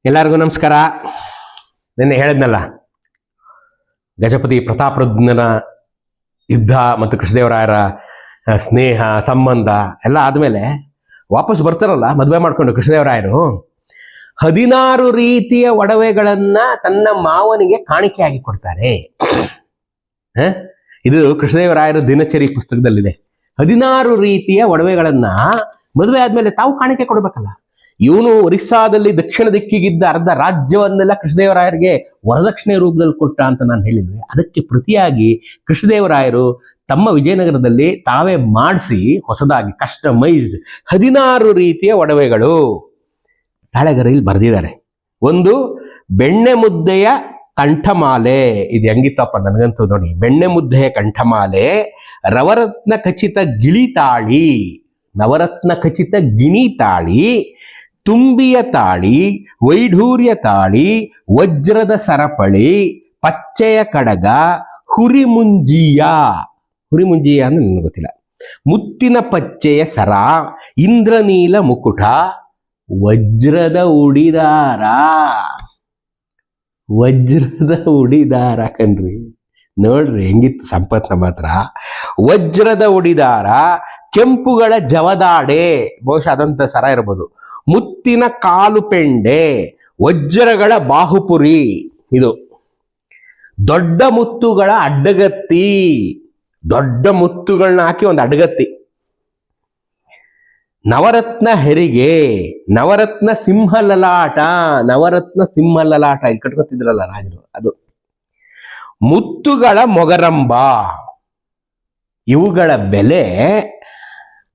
ಎಲ್ಲರಿಗೂ ನಮಸ್ಕಾರ. ನಿನ್ನೆ ಹೇಳಿದ್ನಲ್ಲ, ಗಜಪತಿ ಪ್ರತಾಪರುದ್ರನ ಯುದ್ಧ ಮತ್ತು ಕೃಷ್ಣದೇವರಾಯರ ಸ್ನೇಹ ಸಂಬಂಧ ಎಲ್ಲ ಆದಮೇಲೆ ವಾಪಸ್ ಬರ್ತಾರಲ್ಲ ಮದುವೆ ಮಾಡಿಕೊಂಡು ಕೃಷ್ಣದೇವರಾಯರು 16 ರೀತಿಯ ಒಡವೆಗಳನ್ನ ತನ್ನ ಮಾವನಿಗೆ ಕಾಣಿಕೆಯಾಗಿ ಕೊಡ್ತಾರೆ. ಇದು ಕೃಷ್ಣದೇವರಾಯರ ದಿನಚರಿ ಪುಸ್ತಕದಲ್ಲಿದೆ. 16 ರೀತಿಯ ಒಡವೆಗಳನ್ನ ಮದುವೆ ಆದ್ಮೇಲೆ ತಾವು ಕಾಣಿಕೆ ಕೊಡ್ಬೇಕಲ್ಲ. ಇವನು ಒರಿಸ್ಸಾದಲ್ಲಿ ದಕ್ಷಿಣ ದಿಕ್ಕಿಗಿದ್ದ ಅರ್ಧ ರಾಜ್ಯವನ್ನೆಲ್ಲ ಕೃಷ್ಣದೇವರಾಯರಿಗೆ ವರದಕ್ಷಿಣೆ ರೂಪದಲ್ಲಿ ಕೊಟ್ಟ ಅಂತ ನಾನು ಹೇಳಿಲ್ವೆ. ಅದಕ್ಕೆ ಪ್ರತಿಯಾಗಿ ಕೃಷ್ಣದೇವರಾಯರು ತಮ್ಮ ವಿಜಯನಗರದಲ್ಲಿ ತಾವೇ ಮಾಡಿಸಿ ಹೊಸದಾಗಿ ಕಸ್ಟಮೈಸ್ಡ್ 16 ರೀತಿಯ ಒಡವೆಗಳು ತಾಳೆಗರೆಯಲ್ಲಿ ಬರೆದಿದ್ದಾರೆ. ಒಂದು ಬೆಣ್ಣೆ ಮುದ್ದೆಯ ಕಂಠಮಾಲೆ. ಇದು ಹೆಂಗಿತ್ತಪ್ಪ ನನಗಂತೂ ನೋಡಿ. ಬೆಣ್ಣೆ ಮುದ್ದೆಯ ಕಂಠಮಾಲೆ, ರವರತ್ನ ಖಚಿತ ಗಿಳಿತಾಳಿ, ನವರತ್ನ ಖಚಿತ ಗಿಣಿತಾಳಿ, ತುಂಬಿಯ ತಾಳಿ, ವೈಢೂರ್ಯ ತಾಳಿ, ವಜ್ರದ ಸರಪಳಿ, ಪಚ್ಚೆಯ ಕಡಗ, ಹುರಿಮುಂಜಿಯ ಅಂದ್ರೆ ನನಗೆ ಗೊತ್ತಿಲ್ಲ, ಮುತ್ತಿನ ಪಚ್ಚೆಯ ಸರ, ಇಂದ್ರನೀಲ ಮುಕುಟ, ವಜ್ರದ ಉಡಿದಾರ ಕಣ್ರಿ. ನೋಡ್ರಿ ಹೆಂಗಿತ್ತು ಸಂಪತ್ ನಮ್ಮ ಹತ್ರ. ವಜ್ರದ ಉಡಿದಾರ, ಕೆಂಪುಗಳ ಜವದಾಡೆ, ಬಹುಶಃ ಅದಂತ ಸರ ಇರ್ಬೋದು, ಮುತ್ತಿನ ಕಾಲು ಪೆಂಡೆ, ವಜ್ರಗಳ ಬಾಹುಪುರಿ, ಇದು ದೊಡ್ಡ ಮುತ್ತುಗಳ ಅಡ್ಡಗತ್ತಿ, ದೊಡ್ಡ ಮುತ್ತುಗಳನ್ನ ಹಾಕಿ ಒಂದು ಅಡ್ಡಗತ್ತಿ, ನವರತ್ನ ಹೆರಿಗೆ, ನವರತ್ನ ಸಿಂಹಲಲಾಟ, ಇಲ್ಲಿ ಕಟ್ಕೊತಿದ್ರಲ್ಲ ರಾಜರು, ಅದು ಮುತ್ತುಗಳ ಮೊಗರಂಬ. ಇವುಗಳ ಬೆಲೆ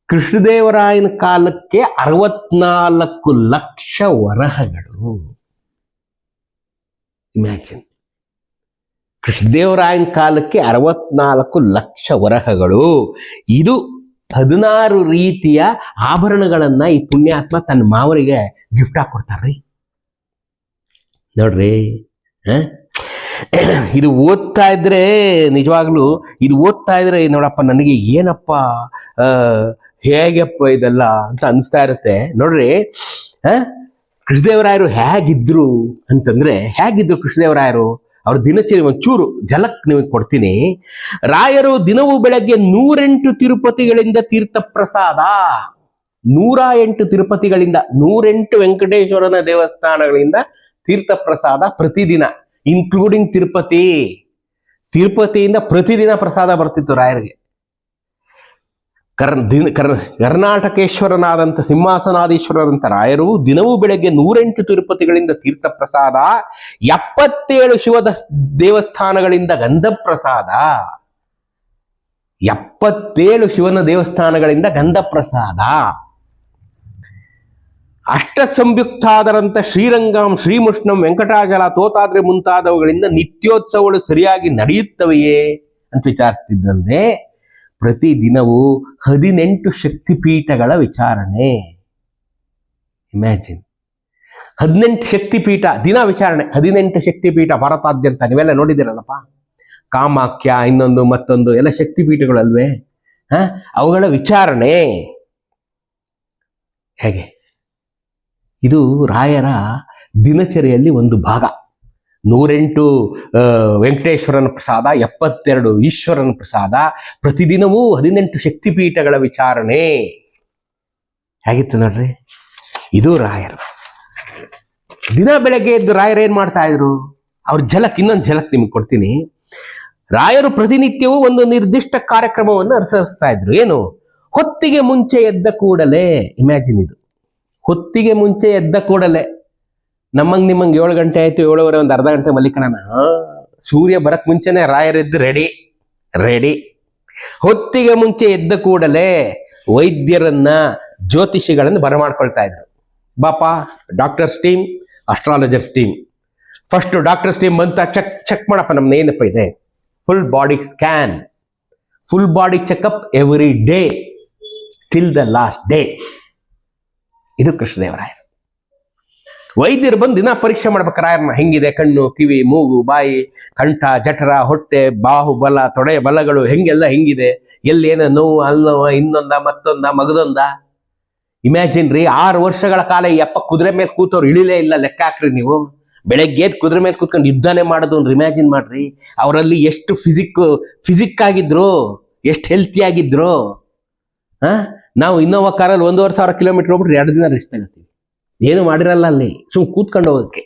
ಕೃಷ್ಣದೇವರಾಯನ ಕಾಲಕ್ಕೆ 64 ಲಕ್ಷ ವರಹಗಳು. ಇಮ್ಯಾಜಿನ್, ಕೃಷ್ಣದೇವರಾಯನ ಕಾಲಕ್ಕೆ 64 ಲಕ್ಷ ವರಹಗಳು. ಇದು 16 ರೀತಿಯ ಆಭರಣಗಳನ್ನ ಈ ಪುಣ್ಯಾತ್ಮ ತನ್ನ ಮಾವನಿಗೆ ಗಿಫ್ಟ್ ಆಗಿ ಕೊಡ್ತಾರ್ರಿ. ನೋಡ್ರಿ, ಇದು ಓದ್ತಾ ಇದ್ರೆ ನಿಜವಾಗ್ಲೂ ಇದು ಓದ್ತಾ ಇದ್ರೆ ನೋಡಪ್ಪ ನನಗೆ ಏನಪ್ಪ ಹೇಗಪ್ಪ ಇದೆಲ್ಲ ಅಂತ ಅನಿಸ್ತಾ ಇರುತ್ತೆ. ನೋಡ್ರಿ, ಕೃಷ್ಣದೇವರಾಯರು ಹೇಗಿದ್ರು ಅಂತಂದ್ರೆ, ಹೇಗಿದ್ರು ಕೃಷ್ಣದೇವರಾಯರು, ಅವ್ರ ದಿನಚರಿ ಒಂಚೂರು ಝಲಕ್ ನಿಮಗೆ ಕೊಡ್ತೀನಿ. ರಾಯರು ದಿನವೂ ಬೆಳಗ್ಗೆ 108 ತಿರುಪತಿಗಳಿಂದ ತೀರ್ಥ ಪ್ರಸಾದ, 108 ತಿರುಪತಿಗಳಿಂದ, 108 ವೆಂಕಟೇಶ್ವರನ ದೇವಸ್ಥಾನಗಳಿಂದ ತೀರ್ಥ ಪ್ರಸಾದ ಪ್ರತಿದಿನ, ಇನ್ಕ್ಲೂಡಿಂಗ್ ತಿರುಪತಿಯಿಂದ ಪ್ರತಿದಿನ ಪ್ರಸಾದ ಬರ್ತಿತ್ತು ರಾಯರಿಗೆ. ಕರ್ನಾಟಕೇಶ್ವರನಾದಂಥ ಸಿಂಹಾಸನಾಧೀಶ್ವರನಾದಂಥ ರಾಯರು ದಿನವೂ ಬೆಳಗ್ಗೆ 108 ತಿರುಪತಿಗಳಿಂದ ತೀರ್ಥ ಪ್ರಸಾದ, 77 ಶಿವ ದೇವಸ್ಥಾನಗಳಿಂದ ಗಂಧ ಪ್ರಸಾದ, 77 ಶಿವನ ದೇವಸ್ಥಾನಗಳಿಂದ ಗಂಧ ಪ್ರಸಾದ, ಅಷ್ಟ ಸಂಯುಕ್ತಾದರಂಥ ಶ್ರೀರಂಗಂ, ಶ್ರೀಮುಷ್ಣಂ, ವೆಂಕಟಾಚಲ, ತೋತಾದ್ರಿ ಮುಂತಾದವುಗಳಿಂದ ನಿತ್ಯೋತ್ಸವಗಳು ಸರಿಯಾಗಿ ನಡೆಯುತ್ತವೆಯೇ ಅಂತ ವಿಚಾರಿಸ್ತಿದ್ದಲ್ಲದೆ ಪ್ರತಿದಿನವೂ 18 ಶಕ್ತಿಪೀಠಗಳ ವಿಚಾರಣೆ. ಇಮ್ಯಾಜಿನ್, 18 ಶಕ್ತಿಪೀಠ ದಿನ ವಿಚಾರಣೆ. 18 ಶಕ್ತಿಪೀಠ ಭಾರತಾದ್ಯಂತ, ನೀವೆಲ್ಲ ನೋಡಿದ್ದೀರಲ್ಲಪ್ಪ. ಕಾಮಾಖ್ಯ, ಇನ್ನೊಂದು ಮತ್ತೊಂದು ಎಲ್ಲ ಶಕ್ತಿಪೀಠಗಳಲ್ವೇ, ಅವುಗಳ ವಿಚಾರಣೆ ಹೇಗೆ. ಇದು ರಾಯರ ದಿನಚರಿಯಲ್ಲಿ ಒಂದು ಭಾಗ. 108 ವೆಂಕಟೇಶ್ವರನ ಪ್ರಸಾದ, 72 ಈಶ್ವರನ ಪ್ರಸಾದ, ಪ್ರತಿದಿನವೂ 18 ಶಕ್ತಿಪೀಠಗಳ ವಿಚಾರಣೆ. ಹೇಗಿತ್ತು ನೋಡ್ರಿ. ಇದು ರಾಯರು. ದಿನ ಬೆಳಗ್ಗೆ ಎದ್ದು ರಾಯರು ಏನ್ ಮಾಡ್ತಾ ಇದ್ರು, ಅವ್ರ ಇನ್ನೊಂದು ಝಲಕ್ ನಿಮ್ಗೆ ಕೊಡ್ತೀನಿ. ರಾಯರು ಪ್ರತಿನಿತ್ಯವೂ ಒಂದು ನಿರ್ದಿಷ್ಟ ಕಾರ್ಯಕ್ರಮವನ್ನು ಅನುಸರಿಸ್ತಾ ಇದ್ರು. ಏನು? ಹೊತ್ತಿಗೆ ಮುಂಚೆ ಎದ್ದ ಕೂಡಲೇ, ಇಮ್ಯಾಜಿನ್, ಇದು ಹೊತ್ತಿಗೆ ಮುಂಚೆ ಎದ್ದ ಕೂಡಲೇ. ನಿಮ್ಮಂಗೆ 7 ಗಂಟೆ ಆಯ್ತು, 7:15, ಒಂದು ಅರ್ಧ ಗಂಟೆ ಮಲ್ಲಿಕಣ, ಸೂರ್ಯ ಬರಕ್ ಮುಂಚೆನೆ ರಾಯರೆದ್ದು ರೆಡಿ. ಹೊತ್ತಿಗೆ ಮುಂಚೆ ಎದ್ದ ಕೂಡಲೇ ವೈದ್ಯರನ್ನ, ಜ್ಯೋತಿಷಿಗಳನ್ನು ಬರಮಾಡ್ಕೊಳ್ತಾ ಇದ್ರು. ಬಾಪ, doctors team, astrologers team. First doctors team ಬಂತ, ಚೆಕ್ ಮಾಡಪ್ಪ ನಮ್ನ ಏನಪ್ಪ ಇದೆ. Full body scan, full body checkup every day till the last day. ಇದು ಕೃಷ್ಣದೇವರಾಯರು. ವೈದ್ಯರು ಬಂದು ದಿನ ಪರೀಕ್ಷೆ ಮಾಡ್ಬೇಕು ರಾಯರನ್ನ. ಹೆಂಗಿದೆ ಕಣ್ಣು, ಕಿವಿ, ಮೂಗು, ಬಾಯಿ, ಕಂಠ, ಜಠರ, ಹೊಟ್ಟೆ, ಬಾಹುಬಲ, ತೊಡೆ ಬಲಗಳು ಹೆಂಗಿದೆ, ಎಲ್ಲಿ ಏನೋ ನೋವು, ಅಲ್ಲೋವ, ಇನ್ನೊಂದ, ಮತ್ತೊಂದ, ಮಗದೊಂದ, ಇಮ್ಯಾಜಿನ್ ರೀ, 6 ವರ್ಷಗಳ ಕಾಲ ಈ ಅಪ್ಪ ಕುದುರೆ ಮೇಲೆ ಕೂತವ್ರು ಇಳಿಲೇ ಇಲ್ಲ. ಲೆಕ್ಕ ಹಾಕ್ರಿ ನೀವು. ಬೆಳಗ್ಗೆ ಕುದುರೆ ಮೇಲೆ ಕೂತ್ಕೊಂಡು ಯುದ್ಧನೇ ಮಾಡೋದು ಅಂದ್ರೆ ಇಮ್ಯಾಜಿನ್ ಮಾಡ್ರಿ. ಅವರಲ್ಲಿ ಎಷ್ಟು ಫಿಸಿಕ್ ಆಗಿದ್ರು, ಎಷ್ಟು ಹೆಲ್ತಿ ಆಗಿದ್ರು. ನಾವು ಇನ್ನೋವಾ ಕಾರಲ್ಲಿ 1,500 ಕಿಲೋಮೀಟರ್ ಹೋಗ್ಬಿಟ್ರೆ 2 ದಿನ ರೆಸ್ಟ್ ತಗೋತೀವಿ. ಏನು ಮಾಡಿರಲ್ಲ ಅಲ್ಲಿ, ಸುಮ್ ಕೂತ್ಕೊಂಡು ಹೋಗೋಕ್ಕೆ.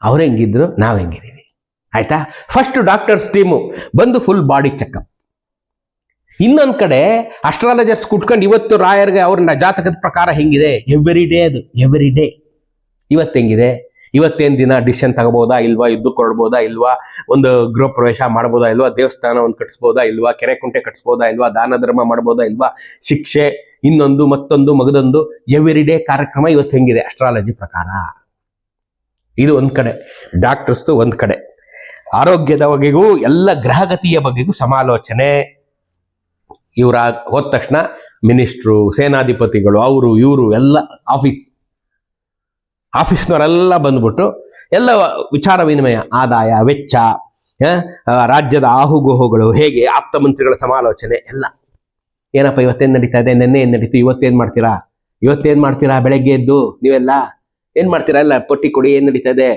ಅವ್ರು ಹೆಂಗಿದ್ರು, ನಾವು ಹೆಂಗಿದ್ದೀವಿ. ಆಯ್ತಾ? ಫಸ್ಟ್ ಡಾಕ್ಟರ್ಸ್ ಟೀಮು ಬಂದು ಫುಲ್ ಬಾಡಿ ಚೆಕಪ್. ಇನ್ನೊಂದ್ ಕಡೆ ಅಸ್ಟ್ರಾಲಜರ್ಸ್ ಕುಟ್ಕೊಂಡು ಇವತ್ತು ರಾಯರ್ಗೆ ಅವ್ರನ್ನ ಜಾತಕದ ಪ್ರಕಾರ ಹೆಂಗಿದೆ ಎವ್ರಿ ಡೇ, ಅದು ಎವ್ರಿ ಡೇ ಇವತ್ತು ಹೆಂಗಿದೆ, ಇವತ್ತೇನು ದಿನ ಡಿಸಿಷನ್ ತಗೋಬೋದಾ ಇಲ್ವಾ, ಯುದ್ಧಕ್ಕೆ ಹೊರಡ್ಬೋದಾ ಇಲ್ವಾ, ಒಂದು ಗೃಹ ಪ್ರವೇಶ ಮಾಡ್ಬೋದಾ ಇಲ್ವಾ, ದೇವಸ್ಥಾನ ಒಂದು ಕಟ್ಸ್ಬೋದಾ ಇಲ್ವಾ, ಕೆರೆ ಕುಂಟೆ ಕಟ್ಸ್ಬೋದಾ ಇಲ್ವಾ, ದಾನ ಧರ್ಮ ಮಾಡ್ಬೋದಾ ಇಲ್ವಾ, ಶಿಕ್ಷೆ, ಇನ್ನೊಂದು ಮತ್ತೊಂದು ಮಗದೊಂದು ಎವ್ರಿ ಡೇ ಕಾರ್ಯಕ್ರಮ ಇವತ್ತು ಹೆಂಗಿದೆ ಅಸ್ಟ್ರಾಲಜಿ ಪ್ರಕಾರ. ಇದು ಒಂದ್ ಕಡೆ ಡಾಕ್ಟರ್ಸ್ದು, ಒಂದ್ ಕಡೆ ಆರೋಗ್ಯದ ಬಗೆಗೂ ಎಲ್ಲ ಗ್ರಹಗತಿಯ ಬಗೆಗೂ ಸಮಾಲೋಚನೆ. ಇವರ ಹೋದ ತಕ್ಷಣ ಮಿನಿಸ್ಟ್ರು, ಸೇನಾಧಿಪತಿಗಳು, ಅವರು ಇವರು ಎಲ್ಲ ಆಫೀಸ್ನವರೆಲ್ಲ ಬಂದ್ಬಿಟ್ಟು ಎಲ್ಲ ವಿಚಾರ ವಿನಿಮಯ, ಆದಾಯ ವೆಚ್ಚ, ರಾಜ್ಯದ ಆಹುಗೋಹುಗಳು ಹೇಗೆ, ಆಪ್ತ ಮಂತ್ರಿಗಳ ಸಮಾಲೋಚನೆ ಎಲ್ಲ. ಏನಪ್ಪ ಇವತ್ತೇನು ನಡೀತಾ ಇದೆ, ನೆನ್ನೆ ಏನು ನಡೀತು, ಇವತ್ತೇನು ಮಾಡ್ತೀರಾ, ಬೆಳಗ್ಗೆ ಎದ್ದು ನೀವೆಲ್ಲ ಏನ್ ಮಾಡ್ತೀರಾ, ಎಲ್ಲ ಪಟ್ಟಿ ಕೊಡಿ, ಏನ್ ನಡೀತಾ ಇದೆ,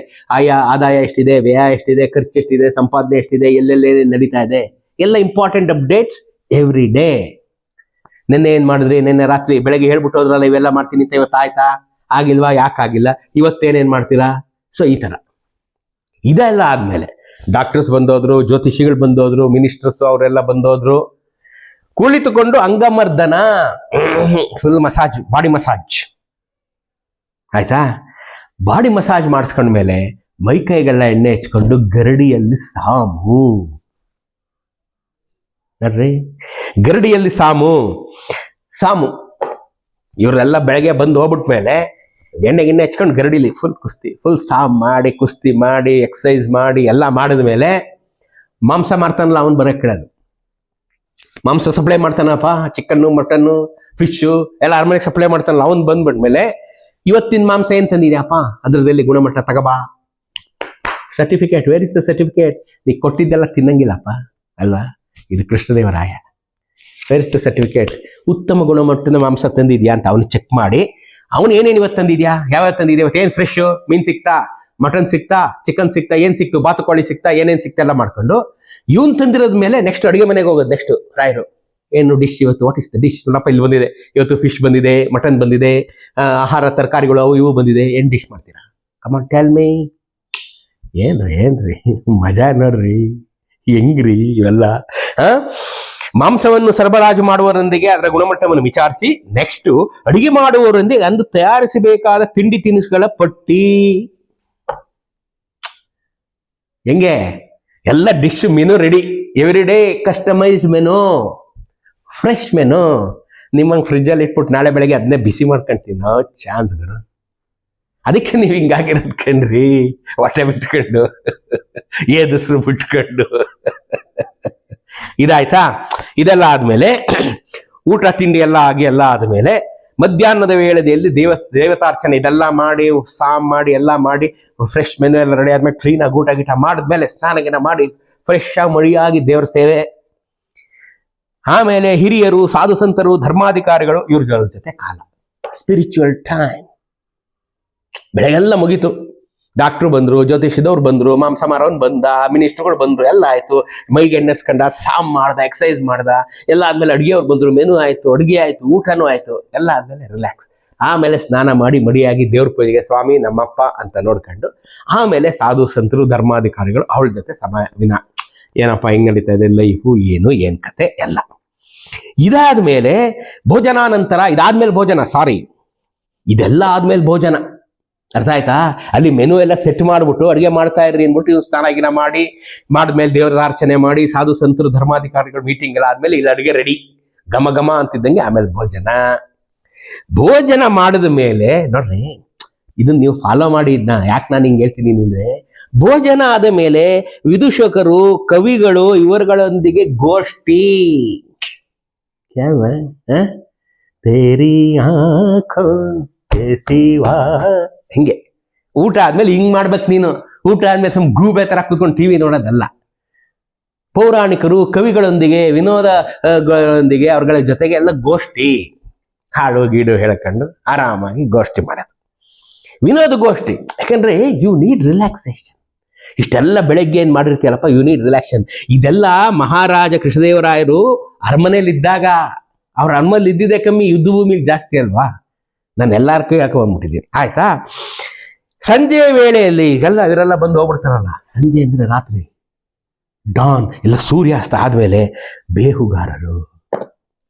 ಆದಾಯ ಎಷ್ಟಿದೆ, ವ್ಯಯ ಎಷ್ಟಿದೆ, ಖರ್ಚು ಎಷ್ಟಿದೆ, ಸಂಪಾದನೆ ಎಷ್ಟಿದೆ, ಎಲ್ಲೆಲ್ಲೇ ನಡೀತಾ ಇದೆ, ಎಲ್ಲ ಇಂಪಾರ್ಟೆಂಟ್ ಅಪ್ಡೇಟ್ಸ್ ಎವ್ರಿ ಡೇ. ನಿನ್ನೆ ಏನ್ ಮಾಡಿದ್ರಿ, ನಿನ್ನೆ ರಾತ್ರಿ ಬೆಳಗ್ಗೆ ಹೇಳ್ಬಿಟ್ಟು ಹೋದ್ರಲ್ಲ ಇವೆಲ್ಲ ಮಾಡ್ತೀನಿ ಅಂತ, ಇವತ್ತು ಆಯ್ತಾ, ಆಗಿಲ್ವಾ, ಯಾಕಾಗಿಲ್ಲ, ಇವತ್ತೇನೇನ್ ಮಾಡ್ತೀರಾ. ಸೊ ಈ ತರ ಇದೆಲ್ಲ ಆದ್ಮೇಲೆ ಡಾಕ್ಟರ್ಸ್ ಬಂದೋದ್ರು, ಜ್ಯೋತಿಷಿಗಳು ಬಂದೋದ್ರು, ಮಿನಿಸ್ಟರ್ಸ್ ಅವರೆಲ್ಲ ಬಂದೋದ್ರು. ಕುಳಿತುಕೊಂಡು ಅಂಗಮರ್ದನ, ಫುಲ್ ಮಸಾಜ್, ಬಾಡಿ ಮಸಾಜ್ ಆಯ್ತಾ. ಬಾಡಿ ಮಸಾಜ್ ಮಾಡಿಸ್ಕೊಂಡ್ಮೇಲೆ ಮೈ ಕೈಗೆಲ್ಲ ಎಣ್ಣೆ ಹಚ್ಕೊಂಡು ಗರಡಿಯಲ್ಲಿ ಸಾಮು ನೋಡ್ರಿ, ಗರಡಿಯಲ್ಲಿ ಸಾಮು ಇವರೆಲ್ಲ ಬೆಳಗ್ಗೆ ಬಂದು ಹೋಗ್ಬಿಟ್ಮೇಲೆ ಎಣ್ಣೆ ಹಚ್ಕೊಂಡು ಗರಡಿಲಿ ಫುಲ್ ಸಾಮ್ ಮಾಡಿ, ಕುಸ್ತಿ ಮಾಡಿ, ಎಕ್ಸಸೈಸ್ ಮಾಡಿ ಎಲ್ಲ ಮಾಡಿದ ಮೇಲೆ ಮಾಂಸ ಮಾಡ್ತಾನಲ್ಲ ಅವನು ಬರೋಕ್ಕೆ ಕೇಳೋದು. ಮಾಂಸ ಸಪ್ಲೈ ಮಾಡ್ತಾನಪ್ಪ, ಚಿಕನ್ನು, ಮಟನ್ನು, ಫಿಶು ಎಲ್ಲ ಅರಮನೆಗೆ ಸಪ್ಲೈ ಮಾಡ್ತಾನಲ್ಲ ಅವನು ಬಂದ್ಬಿಟ್ಮೇಲೆ, ಇವತ್ತಿನ ಮಾಂಸ ಏನ್ ತಂದಿದ್ಯಾಪ್ಪ, ಅದ್ರದಲ್ಲಿ ಗುಣಮಟ್ಟ ತಗೋಬಾ, certificate, where is the certificate, ನೀ ಕೊಟ್ಟಿದ್ದೆಲ್ಲ ತಿನ್ನಂಗಿಲ್ಲಪ್ಪ ಅಲ್ವಾ, ಇದು Krishnadevaraya, where is the certificate, ಉತ್ತಮ ಗುಣಮಟ್ಟದ ಮಾಂಸ ತಂದಿದ್ಯಾ ಅಂತ ಅವನು ಚೆಕ್ ಮಾಡಿ, ಅವನು ಏನೇನು ಇವತ್ತು ತಂದಿದ್ಯಾ, ಯಾವ್ಯಾವ ತಂದಿದ್ಯಾ, ಇವತ್ತು ಏನು ಫ್ರೆಶ್ ಮೀನ್ ಸಿಕ್ತಾ, ಮಟನ್ ಸಿಕ್ತಾ, ಚಿಕನ್ ಸಿಕ್ತಾ, ಏನ್ ಸಿಕ್ತು, ಬಾತುಕೋಳಿ ಸಿಕ್ತಾ, ಏನೇನ್ ಸಿಕ್ತಾ ಎಲ್ಲ ಮಾಡ್ಕೊಂಡು ಇವನ್ ತಂದಿರೋದ್ ಮೇಲೆ ನೆಕ್ಸ್ಟ್ ಅಡುಗೆ ಮನೆಗೆ ಹೋಗೋದು. ನೆಕ್ಸ್ಟ್ ರಾಯರು ಏನು ಡಿಶ್ ಇವತ್ತು, ವಾಟ್ ಇಸ್ ದ ಡಿಶ್, ನೋಡಪ್ಪ ಇಲ್ಲಿ ಬಂದಿದೆ, ಇವತ್ತು ಫಿಶ್ ಬಂದಿದೆ, ಮಟನ್ ಬಂದಿದೆ, ಆಹಾರ ತರಕಾರಿಗಳು ಅವು ಇವು ಬಂದಿದೆ, ಏನ್ ಡಿಶ್ ಮಾಡ್ತೀರಾ, ಕಮಾನ್ ಟೆಲ್ ಮೀ. ಏನ್ರಿ ಮಜಾ ನೋಡ್ರಿ, ಹೆಂಗ್ರಿ ಇವೆಲ್ಲ. ಮಾಂಸವನ್ನು ಸರಬರಾಜು ಮಾಡುವವರೊಂದಿಗೆ ಅದರ ಗುಣಮಟ್ಟವನ್ನು ವಿಚಾರಿಸಿ, ನೆಕ್ಸ್ಟ್ ಅಡಿಗೆ ಮಾಡುವವರೊಂದಿಗೆ ಅಂದು ತಯಾರಿಸಬೇಕಾದ ತಿಂಡಿ ತಿನಿಸುಗಳ ಪಟ್ಟಿ. ಹೆಂಗೆ ಎಲ್ಲ dish menu ready, every day customize menu, fresh menu. ನಿಮ್ಮಂಗೆ ಫ್ರಿಜ್ಜಲ್ಲಿ ಇಟ್ಬಿಟ್ಟು ನಾಳೆ ಬೆಳಗ್ಗೆ ಅದನ್ನೇ ಬಿಸಿ ಮಾಡ್ಕೊಂತೀನಿ, ನೋ ಚಾನ್ಸ್ಗಳು. ಅದಕ್ಕೆ ನೀವು ಹಿಂಗಾಗಿರೋದು ಕಣ್ರಿ, ಹೊಟ್ಟೆ ಬಿಟ್ಕೊಂಡು ಏದಸ್ರು ಬಿಟ್ಕೊಂಡು. ಇದಾಯ್ತಾ? ಇದೆಲ್ಲ ಆದ್ಮೇಲೆ ಊಟ ತಿಂಡಿ ಎಲ್ಲ ಆಗಿ ಎಲ್ಲ ಆದ್ಮೇಲೆ ಮಧ್ಯಾಹ್ನದ ವೇಳೆಯಲ್ಲಿ ದೇವತಾರ್ಚನೆ ಇದೆಲ್ಲ ಮಾಡಿ, ಸಾಮ್ ಮಾಡಿ, ಎಲ್ಲ ಮಾಡಿ, ಫ್ರೆಶ್ ಮೆನು ಎಲ್ಲ ರೆಡಿ ಆದ್ಮೇಲೆ ಕ್ಲೀನಾಗಿ ಊಟ ಗೀಟ ಮಾಡಿದ್ಮೇಲೆ ಸ್ನಾನ ಮಾಡಿ ಫ್ರೆಶ್ ಆಗಿ ಮಡಿಯಾಗಿ ದೇವರ ಸೇವೆ. ಆಮೇಲೆ ಹಿರಿಯರು, ಸಾಧು ಸಂತರು, ಧರ್ಮಾಧಿಕಾರಿಗಳು ಇವ್ರ ಜೊತೆ ಕಾಲ, ಸ್ಪಿರಿಚುವಲ್ ಟೈಮ್. ಬೆಳಗ್ಗೆಲ್ಲ ಮುಗೀತು, ಡಾಕ್ಟ್ರು ಬಂದ್ರು, ಜ್ಯೋತಿಷಿದವ್ರು ಬಂದ್ರು, ಮಾಂಸ ಮಾರೋನ್ ಬಂದ, ಮಿನಿಸ್ಟರ್ಗಳು ಬಂದ್ರು, ಎಲ್ಲ ಆಯ್ತು. ಮೈಗೆ ಎಣ್ಣೆಸ್ಕೊಂಡ, ಸಾಮ್ ಮಾಡ್ದ, ಎಕ್ಸಸೈಸ್ ಮಾಡ್ದ, ಎಲ್ಲ ಆದ್ಮೇಲೆ ಅಡುಗೆಯವ್ರು ಬಂದ್ರು, ಮೆನು ಆಯ್ತು, ಅಡುಗೆ ಆಯ್ತು, ಊಟನೂ ಆಯ್ತು, ಎಲ್ಲ ಆದ್ಮೇಲೆ ರಿಲ್ಯಾಕ್ಸ್. ಆಮೇಲೆ ಸ್ನಾನ ಮಾಡಿ ಮಡಿಯಾಗಿ ದೇವ್ರ ಪೂಜೆಗೆ ಸ್ವಾಮಿ ನಮ್ಮಪ್ಪ ಅಂತ ನೋಡ್ಕೊಂಡು, ಆಮೇಲೆ ಸಾಧು ಸಂತರು, ಧರ್ಮಾಧಿಕಾರಿಗಳು ಅವಳ ಜೊತೆ ಸಮಯ ವಿನ ಏನಪ್ಪ ಹಿಂಗ್ ನಡೀತಾ ಇದೆ ಲೈಫು, ಏನ್ ಕತೆ ಎಲ್ಲ. ಇದಾದ್ಮೇಲೆ ಭೋಜನಾನಂತರ, ಇದೆಲ್ಲ ಆದ್ಮೇಲೆ ಭೋಜನ. ಅರ್ಥ ಆಯ್ತಾ? ಅಲ್ಲಿ ಮೆನು ಎಲ್ಲ ಸೆಟ್ ಮಾಡ್ಬಿಟ್ಟು ಅಡುಗೆ ಮಾಡ್ತಾ ಇದ್ರಿ ಅಂದ್ಬಿಟ್ಟು ಇವ್ರು ಸ್ನಾನ ಗಿನ ಮಾಡಿದ್ಮೇಲೆ ದೇವರ ಅರ್ಚನೆ ಮಾಡಿ, ಸಾಧು ಸಂತರು, ಧರ್ಮಾಧಿಕಾರಿಗಳು ಮೀಟಿಂಗ್ ಎಲ್ಲ ಆದ್ಮೇಲೆ ಇಲ್ಲಿ ಅಡುಗೆ ರೆಡಿ, ಘಮ ಘಮ ಅಂತಿದ್ದಂಗೆ. ಆಮೇಲೆ ಭೋಜನ ಮಾಡಿದ ಮೇಲೆ ನೋಡ್ರಿ, ಇದನ್ನ ನೀವು ಫಾಲೋ ಮಾಡಿ. ಯಾಕೆ ನಾನು ಹಿಂಗೆ ಹೇಳ್ತೀನಿ ಅಂದ್ರೆ, ಭೋಜನ ಆದ ಮೇಲೆ ವಿದೂಷಕರು, ಕವಿಗಳು ಇವರುಗಳೊಂದಿಗೆ ಗೋಷ್ಠಿ. ತೇರಿ ಆಂಖೋ ಕೆ ಸಿವಾ, ಹಿಂಗೆ ಊಟ ಆದ್ಮೇಲೆ ಹಿಂಗ್ ಮಾಡ್ಬೇಕು ನೀನು. ಊಟ ಆದ್ಮೇಲೆ ಗೂಬೆ ತರ ಕೂತ್ಕೊಂಡು ಟಿವಿ ನೋಡೋದಲ್ಲ. ಪೌರಾಣಿಕರು, ಕವಿಗಳೊಂದಿಗೆ, ವಿನೋದಗಳೊಂದಿಗೆ, ಅವ್ರಗಳ ಜೊತೆಗೆ ಎಲ್ಲ ಗೋಷ್ಠಿ. ಹಾಡು ಗೀಡು ಹೇಳ್ಕೊಂಡು ಆರಾಮಾಗಿ ಗೋಷ್ಠಿ ಮಾಡೋದು, ವಿನೋದ ಗೋಷ್ಠಿ. ಯಾಕಂದ್ರೆ ಯು ನೀಡ್ ರಿಲ್ಯಾಕ್ಸೇಷನ್. ಇಷ್ಟೆಲ್ಲ ಬೆಳಗ್ಗೆ ಏನು ಮಾಡಿರ್ತೀಯಲ್ಲಪ್ಪ, ಯು ನೀಡ್ ರಿಲ್ಯಾಕ್ಸೇಷನ್. ಇದೆಲ್ಲ ಮಹಾರಾಜ ಕೃಷ್ಣದೇವರಾಯರು ಅರಮನೆಯಲ್ಲಿದ್ದಾಗ, ಅವ್ರ ಅರಮನೆಯಲ್ಲಿ ಇದ್ದಿದ್ದೇ ಕಮ್ಮಿ, ಯುದ್ಧ ಭೂಮಿಲಿ ಜಾಸ್ತಿ ಅಲ್ವಾ. ನಾನು ಎಲ್ಲಾರ್ಗೂ ಯಾಕೆ ಬಂದ್ಬಿಟ್ಟಿದ್ದೀನಿ, ಆಯ್ತಾ. ಸಂಜೆ ವೇಳೆಯಲ್ಲಿ ಈಗೆಲ್ಲ ಇವರೆಲ್ಲ ಬಂದು ಹೋಗ್ಬಿಡ್ತಾರಲ್ಲ, ಸಂಜೆ ಅಂದರೆ ರಾತ್ರಿ, ಡಾನ್ ಇಲ್ಲ ಸೂರ್ಯಾಸ್ತ ಆದಮೇಲೆ ಬೇಹುಗಾರರು